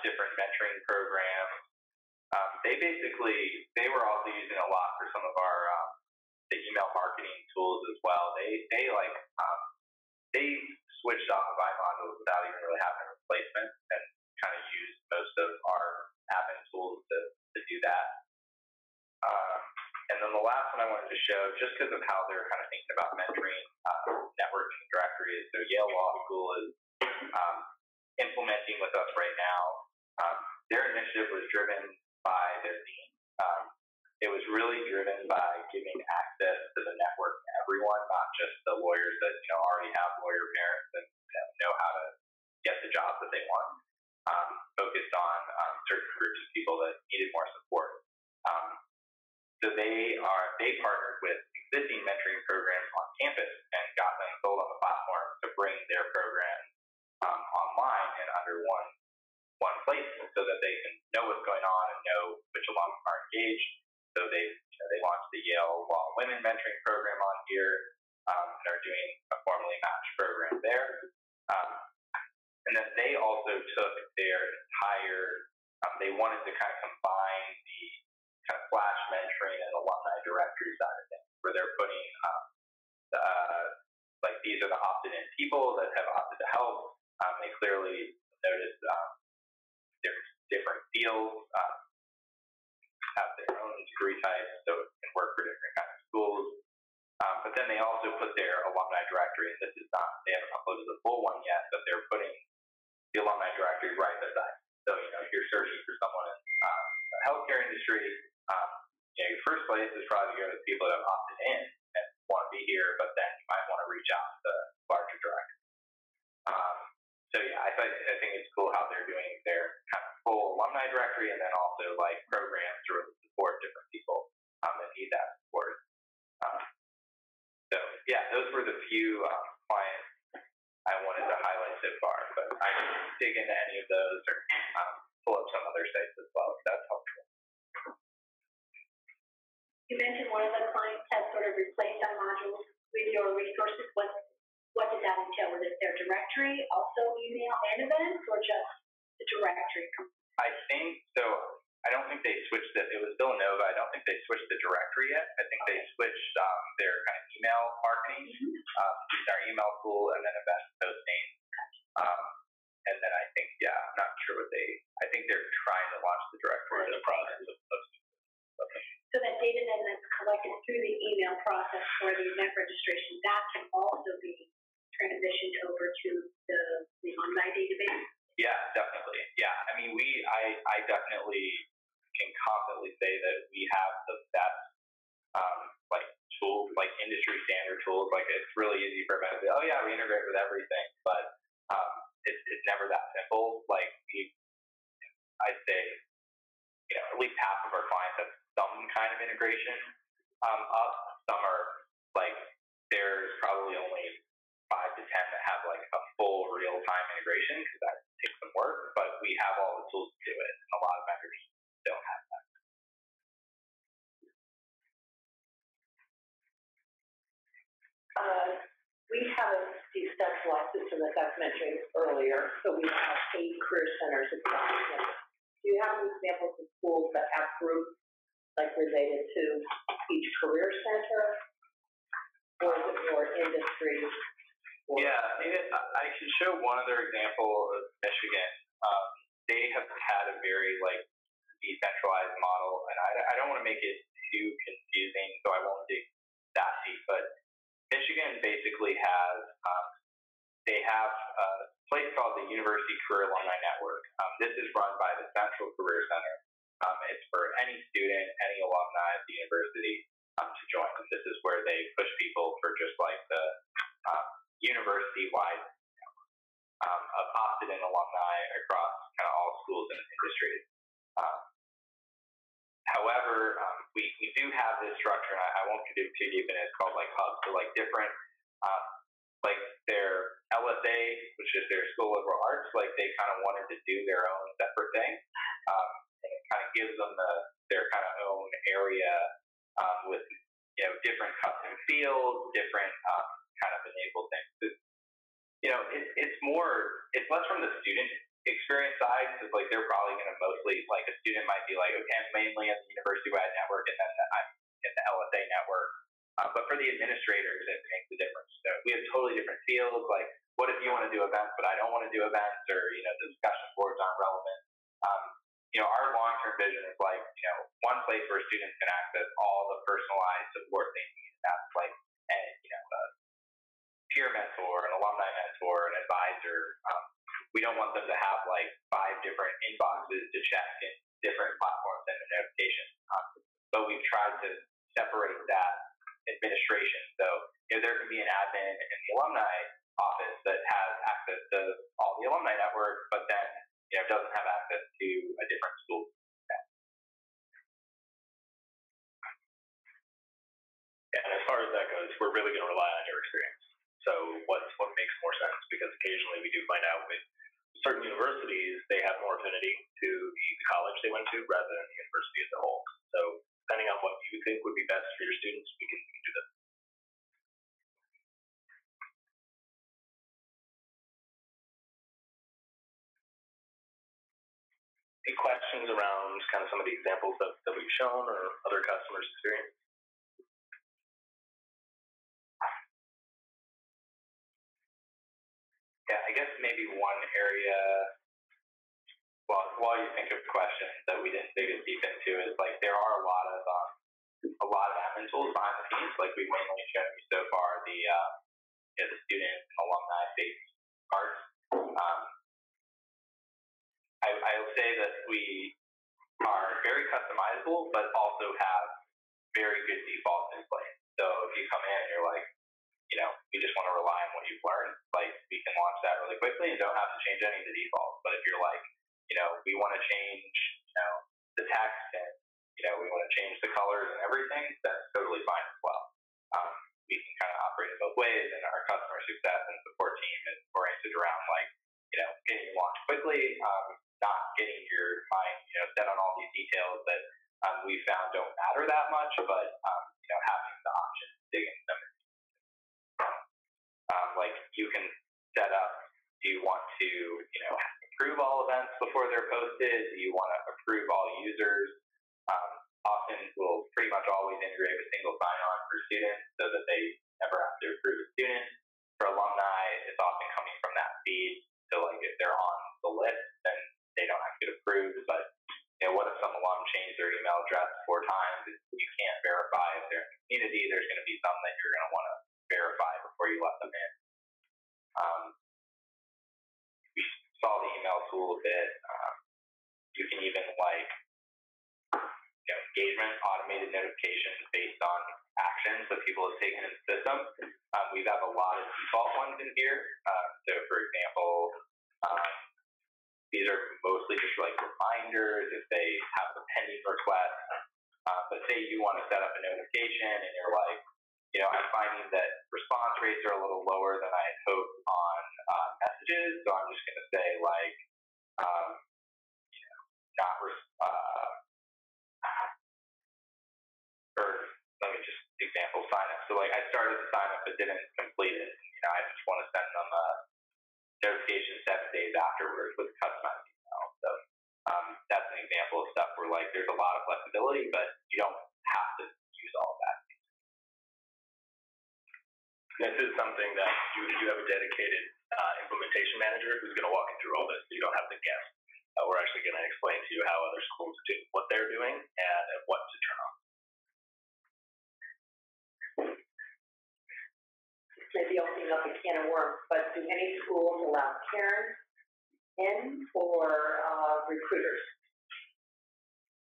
different mentoring programs. They were also using a lot for some of our the email marketing tools as well. They switched off of iModules without even really having a replacement, and kind of used most of our admin tools to do that. And then the last one I wanted to show, just because of how they're kind of thinking about mentoring networking directory, is so Yale Law School is implementing with us right now. Their initiative was driven by their dean. It was really driven by giving access to the network to everyone, not just the lawyers that already have lawyer parents and know how to get the jobs that they want. Focused on certain groups of people that needed more support. So they partnered with existing mentoring programs on campus and got them sold on the platform to bring their program online and under one place, so that they can know what's going on and know which alums are engaged. So they launched launched the Yale Law and Women Mentoring Program on here, and are doing a formally matched program there. And then they also took their entire, they wanted to kind of combine the kind of flash mentoring and alumni directory side of things, where they're putting, like, these are the opted-in people that have opted to help. They clearly noticed there's different fields, have their own degree types, so it can work for different kinds of schools. But then they also put their alumni directory, and this is not, they haven't uploaded the full one yet, but they're putting the alumni directory right beside. So, if you're searching for someone in the healthcare industry, your first place is probably to go to the people that have opted in and want to be here, but then you might want to reach out to the larger directory. So yeah, I think it's cool how they're doing their kind of full alumni directory, and then also like programs to really support different people that need that support. So yeah, those were the few clients I wanted to highlight so far, but I can dig into any of those or pull up some other sites as well if that's helpful. You mentioned one of the clients has sort of replaced our modules with your resources. What did that entail? Was it their directory, also email and events, or just the directory? I think so. I don't think they switched it. It was Villanova. I don't think they switched the directory yet. I think they switched their kind of email marketing, our email tool, and then event posting. And then I think, yeah, I'm not sure what I think they're trying to launch the directory in the process of posting. So that data then that's collected through the email process for the event registration, that can also be transitioned over to the alumni database? Yeah, definitely. Yeah, I mean, I definitely can confidently say that we have the best, like, tools, like industry standard tools. Like, it's really easy for everyone to say, oh yeah, we integrate with everything, but it's never that simple. Like, I'd say, at least half of our clients have some kind of integration up. Some are like, there's probably only 5 to 10 that have like a full real-time integration, because that takes some work, but we have all the tools to do it, and a lot of vendors don't have that. We have a decentralized system, as I was mentioning earlier, so we have 8 career centers across the country. Do you have any examples of schools that have groups like related to each career center, or is it more industry? Yeah, I can show one other example of Michigan. They have had a very like decentralized model, and I don't want to make it too confusing, so I won't dig that deep. But Michigan basically has they have a place called the University Career Alumni Network. This is run by the Central Career Center. It's for any student, any alumni at the university to join. And this is where they push people for just like the university-wide of opted-in alumni across kind of all schools and industries. However, we do have this structure, and I won't get too deep in it. It's called like hubs, so like different, like their LSA, which is their School of Liberal Arts, like they kind of wanted to do their own separate thing, and it kind of gives them their kind of own area with different custom fields, different kind of enabled things. It's less from the student experience side, because like they're probably going to mostly, like a student might be like, okay, I'm mainly in the university-wide network, and then I'm in the LSA network. But for the administrators, it makes a difference. So we have totally different fields. Like, what if you want to do events, but I don't want to do events, or the discussion boards aren't relevant. Our long-term vision is like, one place where students can access all the personalized support they need. That's like, a peer mentor, an alumni mentor, an advisor. We don't want them to have like 5 different inboxes to check in different platforms and notifications. But we've tried to separate that administration. So there can be an admin in the alumni office that has access to all the alumni network, but then doesn't have access to a different school. Yeah, and as far as that goes, we're really going to rely on your experience. So what makes more sense? Because occasionally we do find out with certain universities, they have more affinity to the college they went to rather than the university as a whole. So depending on what you think would be best for your students, we can do this. Any questions around kind of some of the examples that we've shown or other customers' experience? Yeah, I guess maybe one area, while you think of questions that we didn't dig as deep into, is like there are a lot of admin tools behind the scenes. Like we've mainly shown you so far the student and alumni based cards. I will say that we are very customizable, but also have very good defaults in place. So if you come in and you're like, we just want to rely on what you've learned, like we can launch that really quickly and don't have to change any of the defaults. But if you're like, we want to change, the text and, we want to change the colors and everything, that's totally fine as well. We can kind of operate in both ways, and our customer success and support team is oriented around like, getting you launched quickly, not getting your mind, set on all these details that we found don't matter that much, but, having the option to dig into them. Like you can set up, do you want to, approve all events before they're posted? Do you want to approve all users? Often we'll pretty much always integrate a single sign-on for students so that they never have to approve a student. For alumni, it's often coming from that feed. So like if they're on the list, then they don't have to get approved. But what if some alum changed their email address 4 times? You can't verify if they're in the community. There's going to be some that you're going to want to verify before you let them in. We saw the email tool a bit. You can even like engagement, automated notifications based on actions that people have taken in the system. We have a lot of default ones in here. So for example, these are mostly just like reminders if they have a pending request. But say you want to set up a notification and you're like, I'm finding that response rates are a little lower than I had hoped on messages, so I'm just going to say like, or let me just example sign up. So like I started the sign up but didn't complete it. I just want to send them a notification 7 days afterwards with a customized email. So that's an example of stuff where like there's a lot of flexibility, but you don't have to use all of that. This is something that you have a dedicated implementation manager who's going to walk you through all this, so you don't have to guess. We're actually going to explain to you how other schools do what they're doing and what to turn on. Maybe opening up a can of worms, but do any schools allow parents in or recruiters?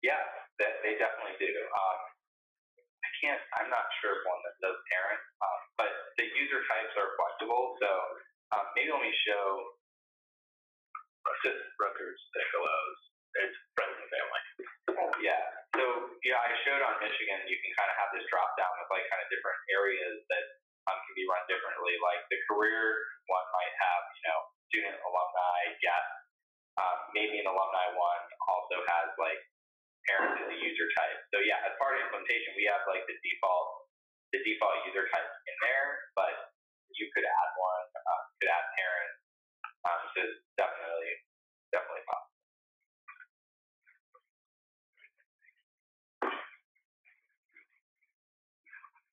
Yeah, they definitely do. I'm not sure of one that does parents, but the user types are flexible. So maybe let me show. Rutgers allows it's friends and family. Yeah. So I showed on Michigan you can kind of have this drop down with like kind of different areas that can be run differently. Like the career one might have student, alumni, guest. Maybe an alumni one also has like parents as a user type. So yeah, as part of implementation, we have like the default user types in there, but you could add one, could add parents. So it's definitely possible.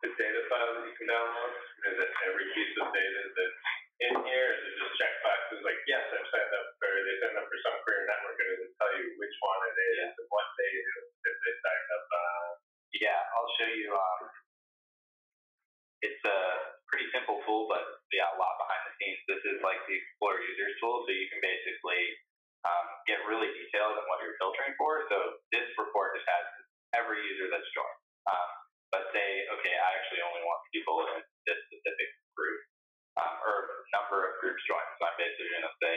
The data file that you can download, is it every piece of data that's in here? Is it just checkboxes like, yes, I've signed up, or they signed up for some career network, and it'll tell you which one it is and what day that they signed up on? Yeah, I'll show you. It's a pretty simple tool, but a lot behind the scenes. This is like the Explore Users tool, so you can basically get really detailed on what you're filtering for. So this report just has every user that's joined. But say, okay, I actually only want people in this specific group, or number of groups joined. So I'm basically going to say,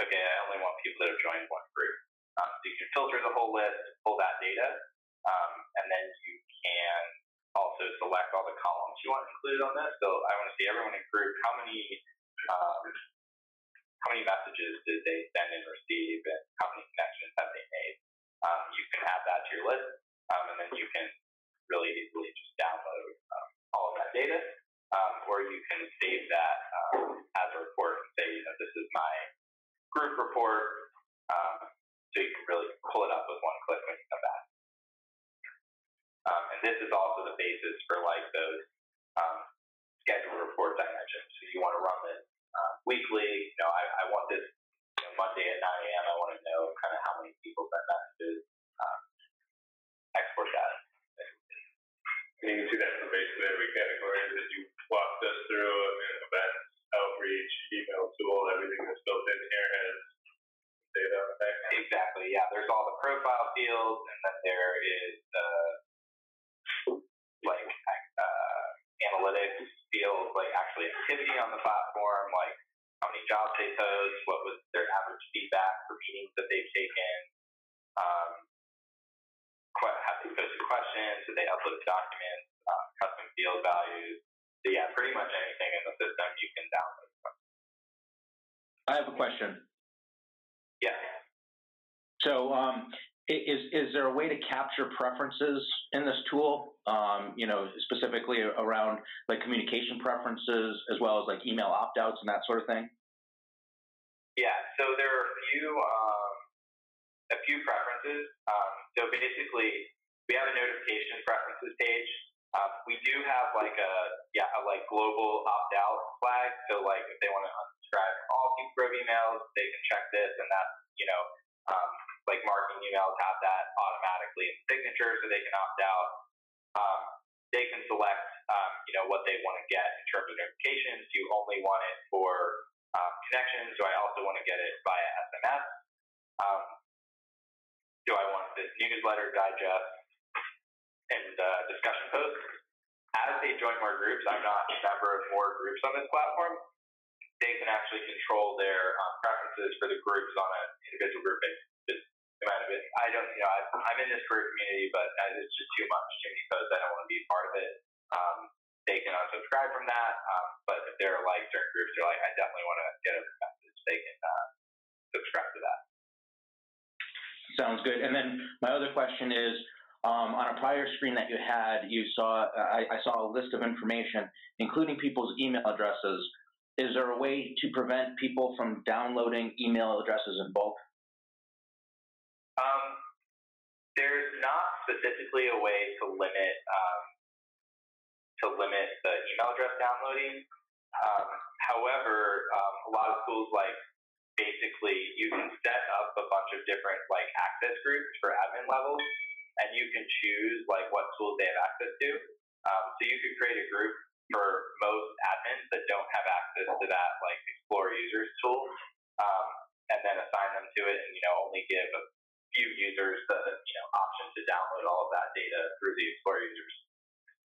okay, I only want people that have joined one group. So you can filter the whole list, pull that data, and then you can also select all the columns you want included on this. So I want to see everyone in group, how many messages did they send and receive, and how many connections have they made. You can add that to your list. and then you can really easily just download all of that data, or you can save that as a report and say, this is my group report, so you can really pull it up with one click when you come back. And this is also the basis for like those scheduled reports I mentioned. So you want to run this weekly. I want this Monday at 9 a.m. I want to know kind of how many people sent messages, export that. And you can see that for basically every category that you walked us through. Events, outreach, email tool, everything that's built in here has data on the back end. Exactly, yeah. There's all the profile fields, and then there is analytics fields, like actually activity on the platform, like how many jobs they post, what was their average feedback for meetings that they've taken, have they posted questions, did they upload documents, custom field values. So yeah, pretty much anything in the system you can download from. I have a question. Yeah. So is there a way to capture preferences in this tool, specifically around like communication preferences as well as like email opt-outs and that sort of thing? Yeah, so there are a few preferences. So basically, we have a notification preferences page. We do have like a global opt-out flag. So like if they want to unsubscribe from all PeopleGrove emails, they can check this, and that's like marketing emails have that automatically in signature, so they can opt out. They can select what they want to get in terms of notifications. Do you only want it for connections? Do I also want to get it via SMS? Do I want this newsletter, digest, and discussion posts? As they join more groups, I'm not a member of more groups on this platform. They can actually control their preferences for the groups on an individual group basis. I'm in this career community, but it's just too much, too many posts. I don't want to be a part of it. They can unsubscribe from that, but if they're like certain groups, they're like, I definitely want to get a message. They can subscribe to that. Sounds good. And then my other question is, on a prior screen that you had, I saw a list of information, including people's email addresses. Is there a way to prevent people from downloading email addresses in bulk? There's not specifically a way to limit the email address downloading. However, a lot of schools basically you can set up a bunch of different access groups for admin levels, and you can choose what tools they have access to. So you could create a group for most admins that don't have access to that Explore Users tool, and then assign them to it, and only give a few users the option to download all of that data through the Explore Users.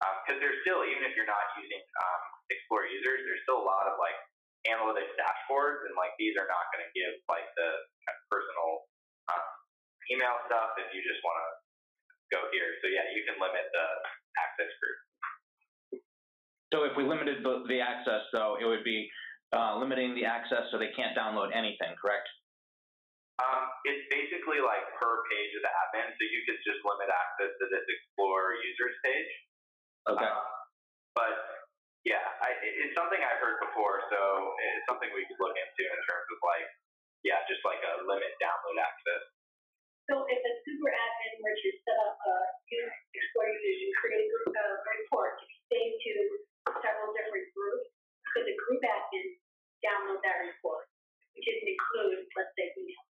Because there's still, even if you're not using Explore Users, there's still a lot of analytics dashboards, and these are not going to give the kind of personal email stuff if you just want to go here. So yeah, you can limit the access group. So if we limited the access, though, it would be limiting the access so they can't download anything, correct? It's basically per page of the admin, so you could just limit access to this Explore Users page. Okay. But yeah, it's something I've heard before, so it's something we could look into in terms of just a limit download access. So if a super admin were to set up a Explore Users and create a report to be saved to several different groups, could the group admin download that report, which didn't include, let's say, email?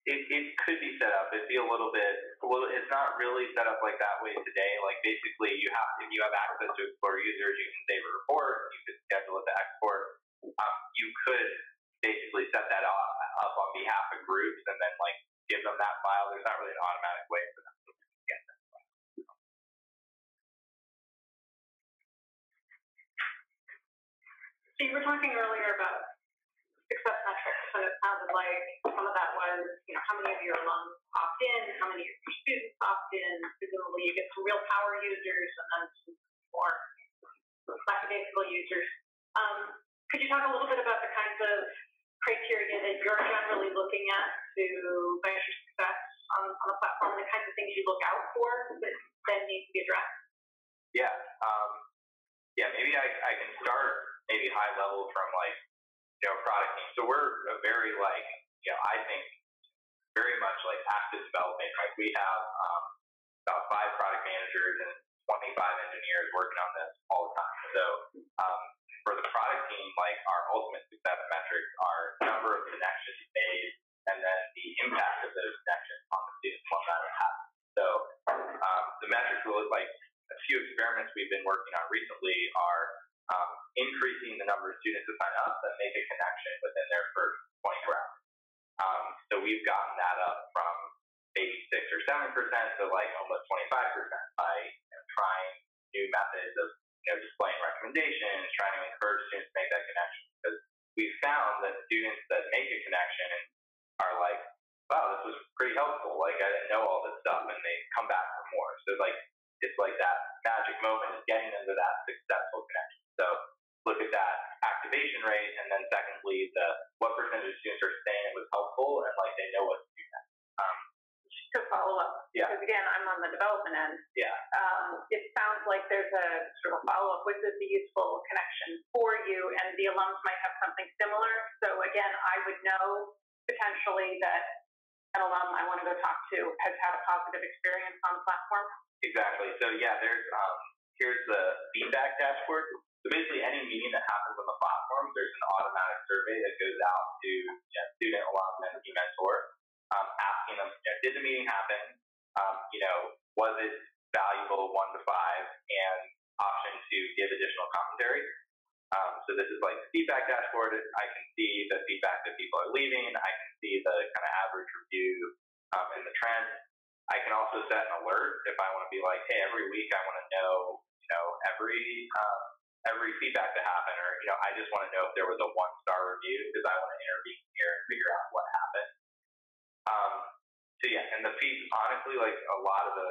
It could be set up. It'd be it's not really set up that way today. Basically, if you have access to Explore Users, you can save a report, you could schedule it to export. You could basically set that up on behalf of groups and then give them that file. There's not really an automatic way for them to get that file. So you were talking earlier about success metrics, and it sounded like some of that was, how many of your alums opt in, how many of your students opt in. Presumably you get some real power users and then some more lackadaisical users. Could you talk a little bit about the kinds of criteria that you're generally looking at to measure you look out for that then needs to be addressed? Yeah. Maybe I can start maybe high level from like, product team. So we're a very I think very much like active development. Like we have about 5 product managers and 25 engineers working on this all the time. So for the product team, like our ultimate success metrics are number of connections made and then the impact of those connections on the students on that happen. So the metrics will look like a few experiments we've been working on recently are increasing the number of students who sign up that make a connection within their first 24 hours. So we've gotten that up from maybe 6 or 7% to like almost 25% by trying new methods of displaying recommendations, trying to encourage students to make that connection. Because we've found that students that make a connection are like, wow, this was pretty helpful. Like I didn't know all this stuff, and they come back for more. So it's like that magic moment is getting into that successful connection. So look at that activation rate, and then secondly, what percentage of students are saying it was helpful and like they know what to do next. Just to follow up, because again, I'm on the development end. Yeah. It sounds like there's a sort of follow up. Was this a useful connection for you? And the alums might have something similar. So again, I would know potentially that an alum I want to go talk to has had a positive experience on the platform. Exactly. So here's the feedback dashboard. So basically, any meeting that happens on the platform, there's an automatic survey that goes out to student, alum, and the mentor, asking them, did the meeting happen? Was it valuable 1 to 5? And option to give additional commentary. So this is like the feedback dashboard. I can see the feedback that people are leaving. I can see the kind of average review and the trend. I can also set an alert if I want to be like, hey, every week I want to know, every feedback that happened, or I just want to know if there was a 1-star review because I want to intervene here and figure out what happened. And the feed, honestly, like a lot of the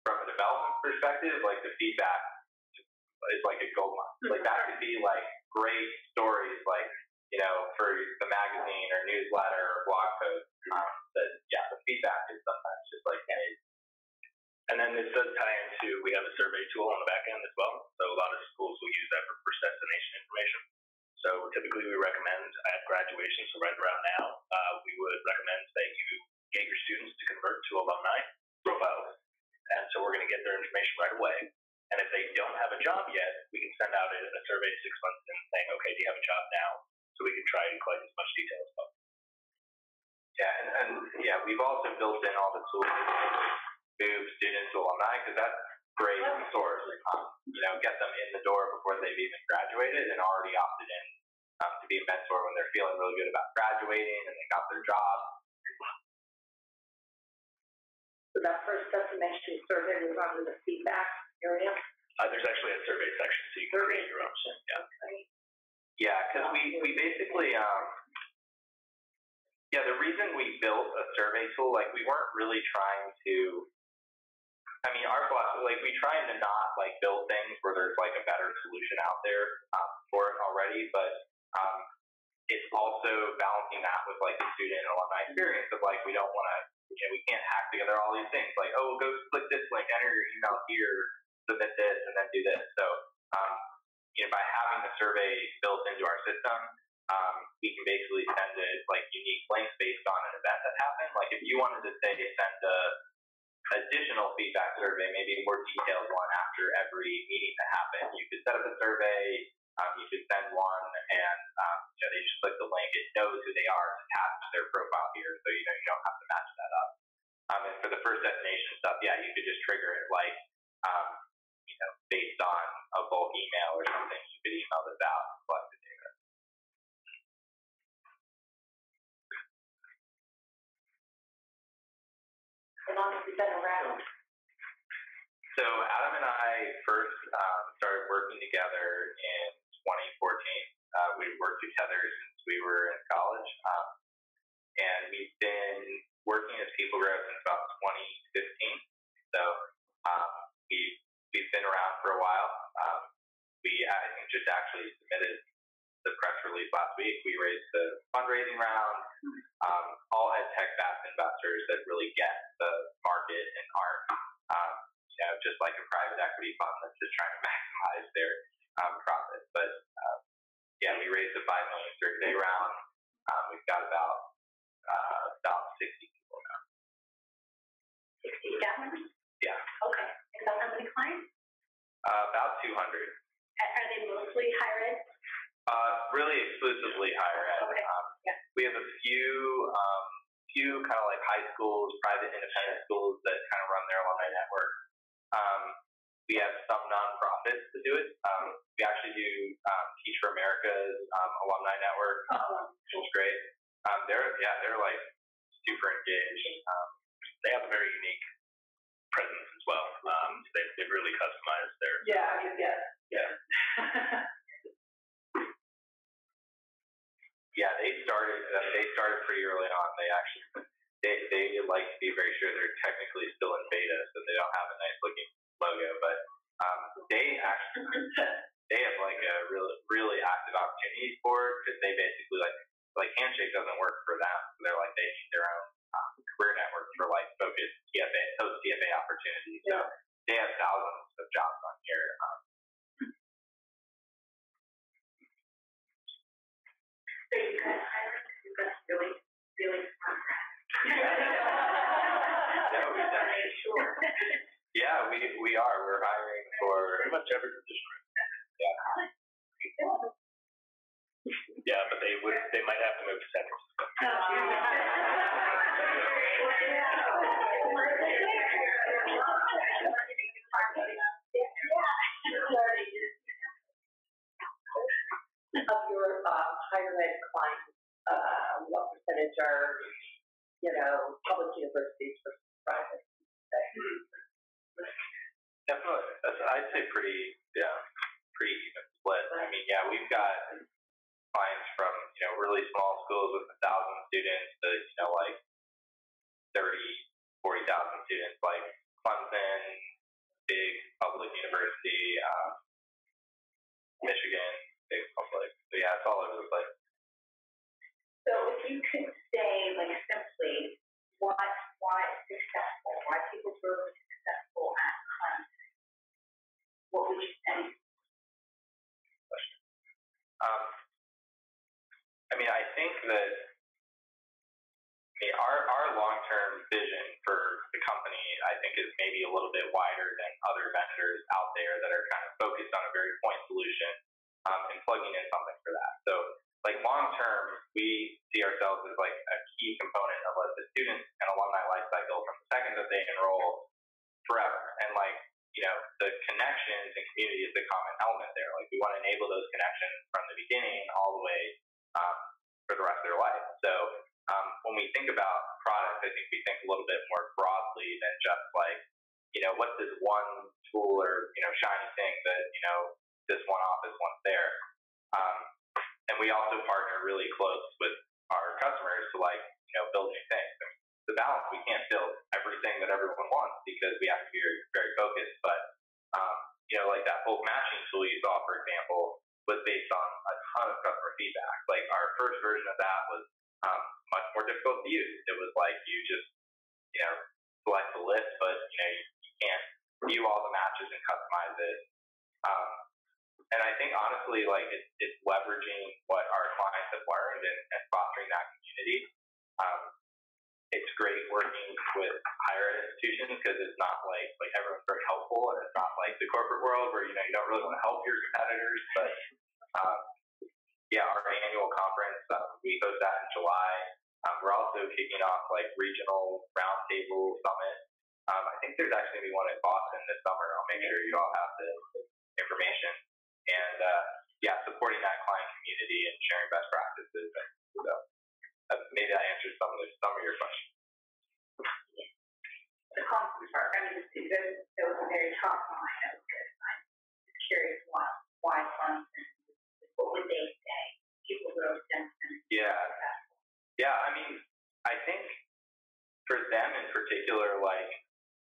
from a development perspective, like the feedback is like a gold mine. Like that could be like great stories, like for the magazine or newsletter or blog post. The feedback is sometimes just like hey. And then this does tie into, we have a survey tool on the back end as well. So a lot of schools will use that for first destination information. So typically we recommend at graduation, so right around now, we would recommend that you get your students to convert to alumni profiles. And so we're going to get their information right away. And if they don't have a job yet, we can send out a survey 6 months in saying, okay, do you have a job now? So we can try and collect as much detail as possible. Yeah, we've also built in all the tools to move students to alumni, because that's great source. Get them in the door before they've even graduated and already opted in to be a mentor when they're feeling really good about graduating and they got their job. So that first destination survey was on the feedback area? There's actually a survey section, so you can create your own. Yeah, because we basically, the reason we built a survey tool, like we weren't really trying to, our philosophy, like we try to not like build things where there's like a better solution out there for it already, but it's also balancing that with like the student and alumni experience of like we don't want to, we can't hack together all these things like, oh, go click this link, enter your email here, submit this, and then do this. So by having the survey built into our system, we can basically send it like unique links based on an event that happened. Like if you wanted to say send a additional feedback survey, maybe a more detailed one after every meeting that happened, you could set up a survey, you could send one, and they just click the link. It knows who they are, it's attached to their profile here, so you don't have to match that up. And for the first destination stuff, you could just trigger it like based on a bulk email or something. You could email this out and collect the data. How long have you been around? So Adam and I first started working together in 2014. We've worked together since we were in college, and we've been working as PeopleGrove since about 2015. So we've been around for a while. I think just actually submitted the press release last week. We raised the fundraising round. All ed tech back in about investors that really get the market and aren't, just like a private equity fund that's just trying to maximize their profit. But we raised a $5 million Series A round. We've got about 60 people now. 60 staff members? Yeah. Okay. And about how many clients? About 200. Are they mostly higher ed? Really exclusively higher ed. Okay. We have a few kind of like high schools, private independent schools that kind of run their alumni network. We have some nonprofits that do it. We actually do Teach for America's alumni network, which is great. They're like super engaged. They have a very unique presence as well. They've really customized their. Yeah, they started pretty early on. They like to be very sure they're technically still in beta, so they don't have a nice looking logo. But they have like a really active opportunity for it, because they basically like Handshake doesn't work for them. So they're like, they need their own career network for like focused post TFA opportunities. So they have thousands of jobs on here. So you guys hire, you guys really, really smart. Yeah, we definitely. Sure. Yeah, we are. We're hiring for Pretty much every position. Yeah. Yeah, but they might have to move to San Francisco. Of your higher ed clients, what percentage are, public universities versus private? Definitely. I'd say pretty even split. I mean, we've got clients from, really small schools with 1,000 students to, like 30, 40,000 students, like Clemson, big public university, Michigan, big public. So it's all over the place. So if you could say, like, simply, why successful? Why PeopleGrove is successful at Clemson? What would you say? I think that our long-term vision for the company, I think, is maybe a little bit wider than other vendors out there that are kind of focused on a very point solution and plugging in something for that. So, like, long-term, we see ourselves as like a key component of the student and alumni life cycle from the second that they enroll forever. And the connections and community is the common element there. Like, we want to enable those connections from the beginning all the way for the rest of their life. So when we think about products, I think we think a little bit more broadly than just like, what's this one tool or, shiny thing that, this one office, one's there. And we also partner really close with our customers to build new things. I mean, the balance, we can't build everything that everyone wants because we have to be very, very focused. But, like that bulk matching tool you saw, for example, was based on a ton of customer feedback. Like, our first version of that was much more difficult to use. It was like you just, select the list, but, you can't view all the matches and customize it. And I think, honestly, it's leveraging what our clients have learned and fostering that community. It's great working with higher ed institutions because it's not like everyone's very helpful, and it's not like the corporate world where, you don't really want to help your competitors. But, our annual conference, we host that in July. We're also kicking off regional roundtable summit. I think there's actually going to be one in Boston this summer. I'll make sure you all have the information. And supporting that client community and sharing best practices. So maybe that answers some of your questions. The conference part, it was a very top line. That was good. I'm just curious why Clemson. What would they say? PeopleGrove, Denton. Yeah. I think for them in particular,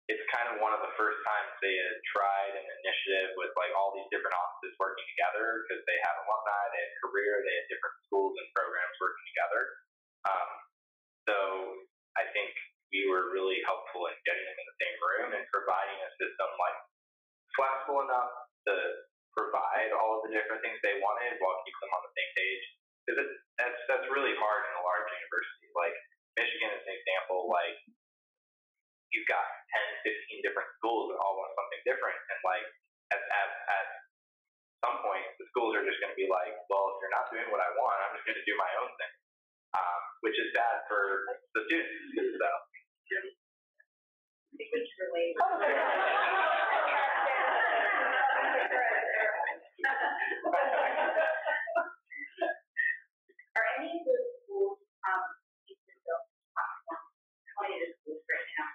it's kind of one of the first times they had tried an initiative with all these different offices working together, because they have alumni, they have career, they have different schools and programs working together. So I think, we were really helpful in getting them in the same room and providing a system like flexible enough to provide all of the different things they wanted while keeping them on the same page. Because that's really hard in a large university. Like Michigan is an example. Like you've got 10, 15 different schools that all want something different, and like at some point the schools are just going to be like, well, if you're not doing what I want, I'm just going to do my own thing, which is bad for the students. So. Are any of the schools how many of the schools right now?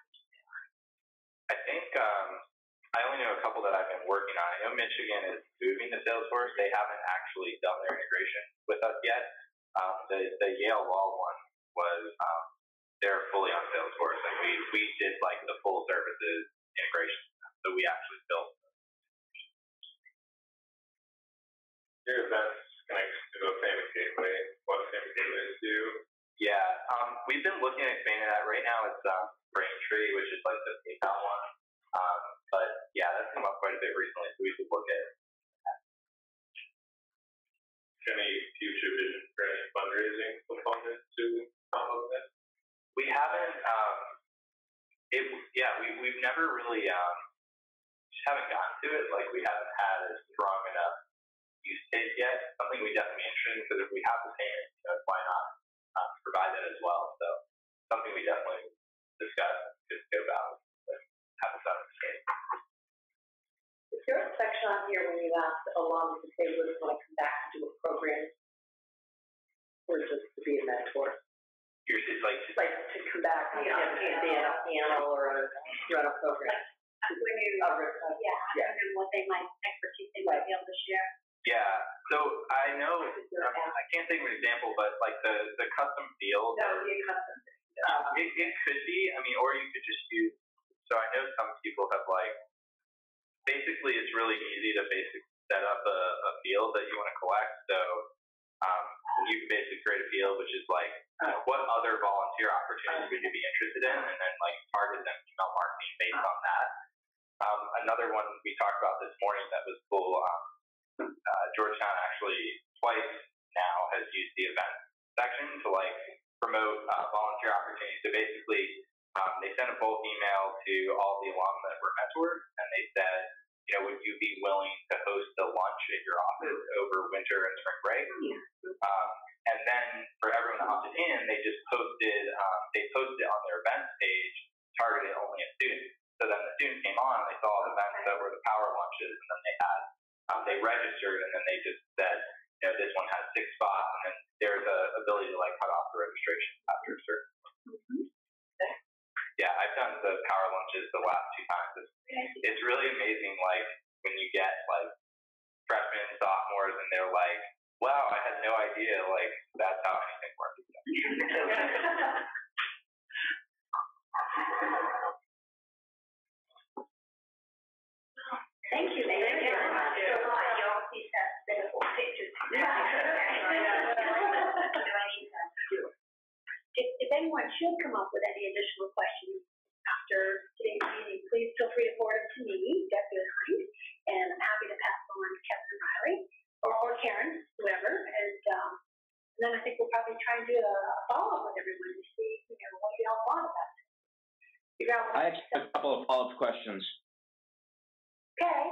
I think I only know a couple that I've been working on. I know Michigan is moving to Salesforce. They haven't actually done their integration with us yet. The Yale Law one was they're fully on Salesforce, and we did like the full services integration. So we actually built. Your events connect to a payment gateway. What payment gateways do? Yeah, we've been looking at expanding that. Right now it's Braintree, which is like the PayPal one. But yeah, that's come up quite a bit recently, so we should look at it. Any future vision for any fundraising component to come of this? We haven't. We've never really just haven't gotten to it. Like we haven't had a strong enough use case yet. Something we definitely interested in, because if we have the payment, why not provide that as well? So something we definitely discuss and go about, but haven't done it yet. Is there a section on here when you ask alums if they would want to come back and do a program, or just to be a mentor? Yours is like to come back and be on a panel or run a program. When you, and what they might, expertise they might be able to share. Yeah, so I know, I can't think of an example, but like the custom field. That would be a custom. It could be, I mean, or you could just use, so I know some people have like, basically it's really easy to set up a field that you want to collect. So you can basically create a field which is like, what other volunteer opportunities would you be interested in, and then like target them email marketing based on that. Another one we talked about this morning that was cool, Georgetown actually twice now has used the event section to like promote volunteer opportunities. So basically, they sent a bulk email to all the alum that were mentored, and they said, would you be willing to host a lunch at your office over winter and spring break? And then for everyone that opted in, they just posted on their events page, targeted only at students. So then the students came on and they saw the events that were the power lunches, and then they registered, and then they just said, this one has 6 spots, and then there's a ability to like cut off the registration after a certain point. Mm-hmm. Yeah, I've done the power lunches the last 2 times. It's really amazing, like when you get like freshmen and sophomores, and they're like, wow, I had no idea like that's how anything works. Thank you. Thank you very much. You all see that beautiful pictures. If anyone should come up with any additional questions after today's meeting, please feel free to forward them to me, definitely, and I'm happy to pass them on to Kevin and Riley, or Karen, whoever, and then I think we'll probably try and do a follow-up with everyone to see, what we all thought about it. I have a couple of follow-up questions. Okay.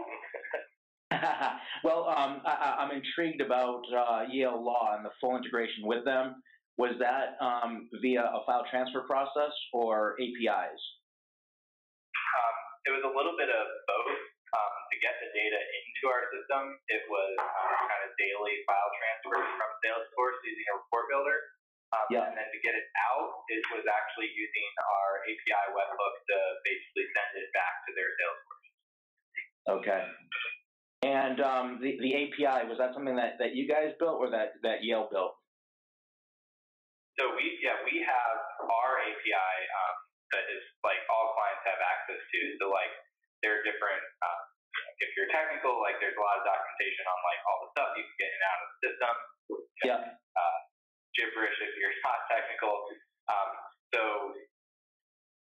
Well, I'm intrigued about Yale Law and the full integration with them. Was that via a file transfer process or APIs? It was a little bit of both. To get the data into our system, it was kind of daily file transfers from Salesforce using a report builder. And then to get it out, it was actually using our API webhook to basically send it back to their Salesforce. Okay. And the API, was that something that you guys built or that Yale built? So we have our API that is like all clients have access to. So like there are different, if you're technical, like there's a lot of documentation on like all the stuff you can get in and out of the system. Gibberish if you're not technical. So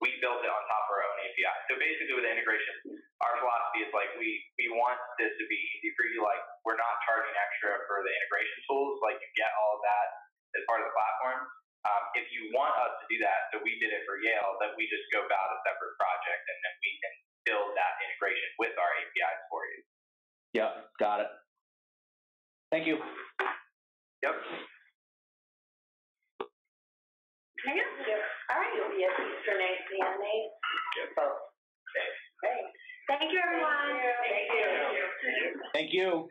we built it on top of our own API. So basically with the integration, our philosophy is like we want this to be easy for you. Like we're not charging extra for the integration tools. Like you get all of that as part of the platform. If you want us to do that, so we did it for Yale, that we just scope out a separate project and then we can build that integration with our APIs for you. Yep, got it. Thank you. Yep. Thank you. All right, you'll be at Eastern ACNA. Yep. So, great. Thank you, everyone. Thank you. Thank you.